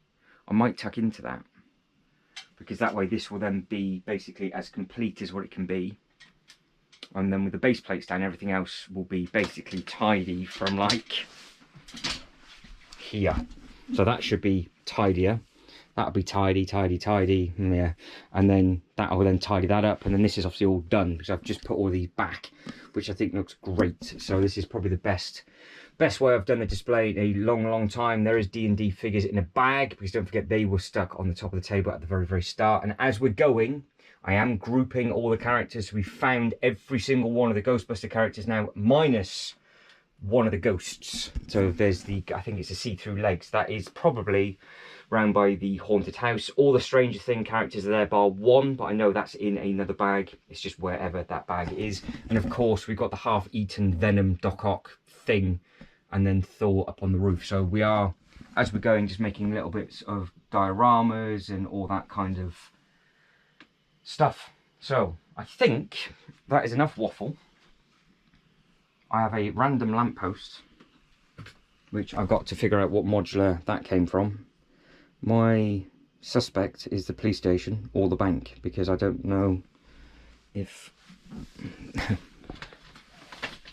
I might tuck into that, because that way this will then be basically as complete as what it can be. And then with the base plates down, everything else will be basically tidy from like here. So that should be tidier. that'll be tidy, yeah. And then I will then tidy that up, and then this is obviously all done because I've just put all these back, which I think looks great. So this is probably the best way I've done the display in a long time. There is D&D figures in a bag, because don't forget they were stuck on the top of the table at the very start. And as we're going, I am grouping all the characters. We found every single one of the Ghostbuster characters now, minus one of the ghosts. So there's I think it's the see-through legs. That is probably round by the haunted house. All the Stranger Thing characters are there bar one, but I know that's in another bag. It's just wherever that bag is. And of course we've got the half-eaten Venom Doc Ock thing, and then Thor up on the roof. So we are, as we're going, just making little bits of dioramas and all that kind of stuff. So I think that is enough waffle. I have a random lamppost, which I've got to figure out what modular that came from. My suspect is the police station or the bank, because I don't know if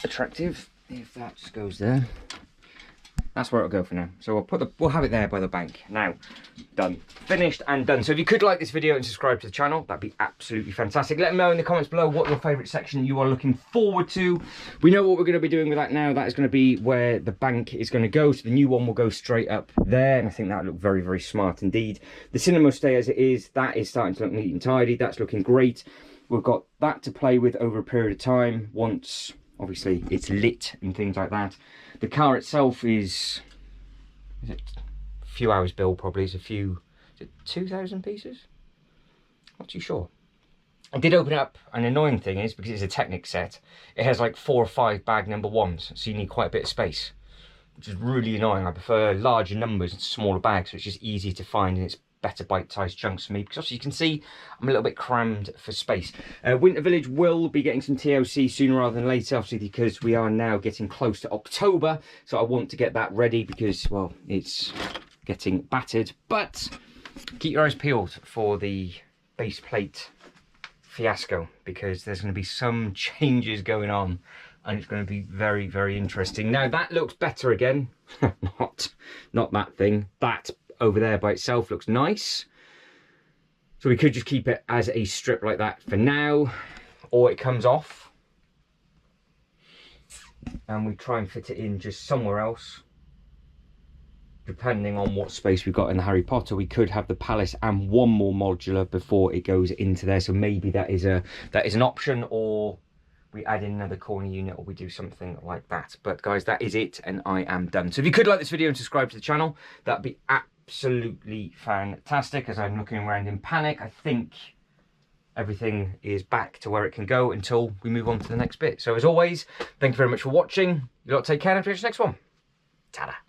attractive if that just goes there. That's where it'll go for now. So we'll have it there by the bank. Now, done. Finished and done. So if you could like this video and subscribe to the channel, that'd be absolutely fantastic. Let me know in the comments below what your favourite section you are looking forward to. We know what we're going to be doing with that now. That is going to be where the bank is going to go. So the new one will go straight up there. And I think that will look very smart indeed. The cinema will stay as it is. That is starting to look neat and tidy. That's looking great. We've got that to play with over a period of time once, obviously, it's lit and things like that. The car itself is it a few hours build probably. Is it 2,000 pieces? Not too sure. I did open it up. An annoying thing is, because it's a Technic set, it has like 4 or 5 bag number 1s, so you need quite a bit of space, which is really annoying. I prefer larger numbers and smaller bags, so it's just easier to find, and it's better bite-sized chunks for me, because obviously you can see I'm a little bit crammed for space. Winter Village will be getting some TLC sooner rather than later, obviously, because we are now getting close to October, so I want to get that ready because, well, it's getting battered. But keep your eyes peeled for the base plate fiasco, because there's going to be some changes going on, and it's going to be very interesting. Now that looks better again. not that thing. That over there by itself looks nice, so we could just keep it as a strip like that for now, or it comes off and we try and fit it in just somewhere else, depending on what space we've got in the Harry Potter. We could have the palace and one more modular before it goes into there, so maybe that is an option, or we add in another corner unit, or we do something like that. But guys, that is it, and I am done. So if you could like this video and subscribe to the channel, that'd be absolutely fantastic. As I'm looking around in panic, I think everything is back to where it can go until we move on to the next bit. So as always, thank you very much for watching. You lot take care, and I'll see you next one. Ta-da.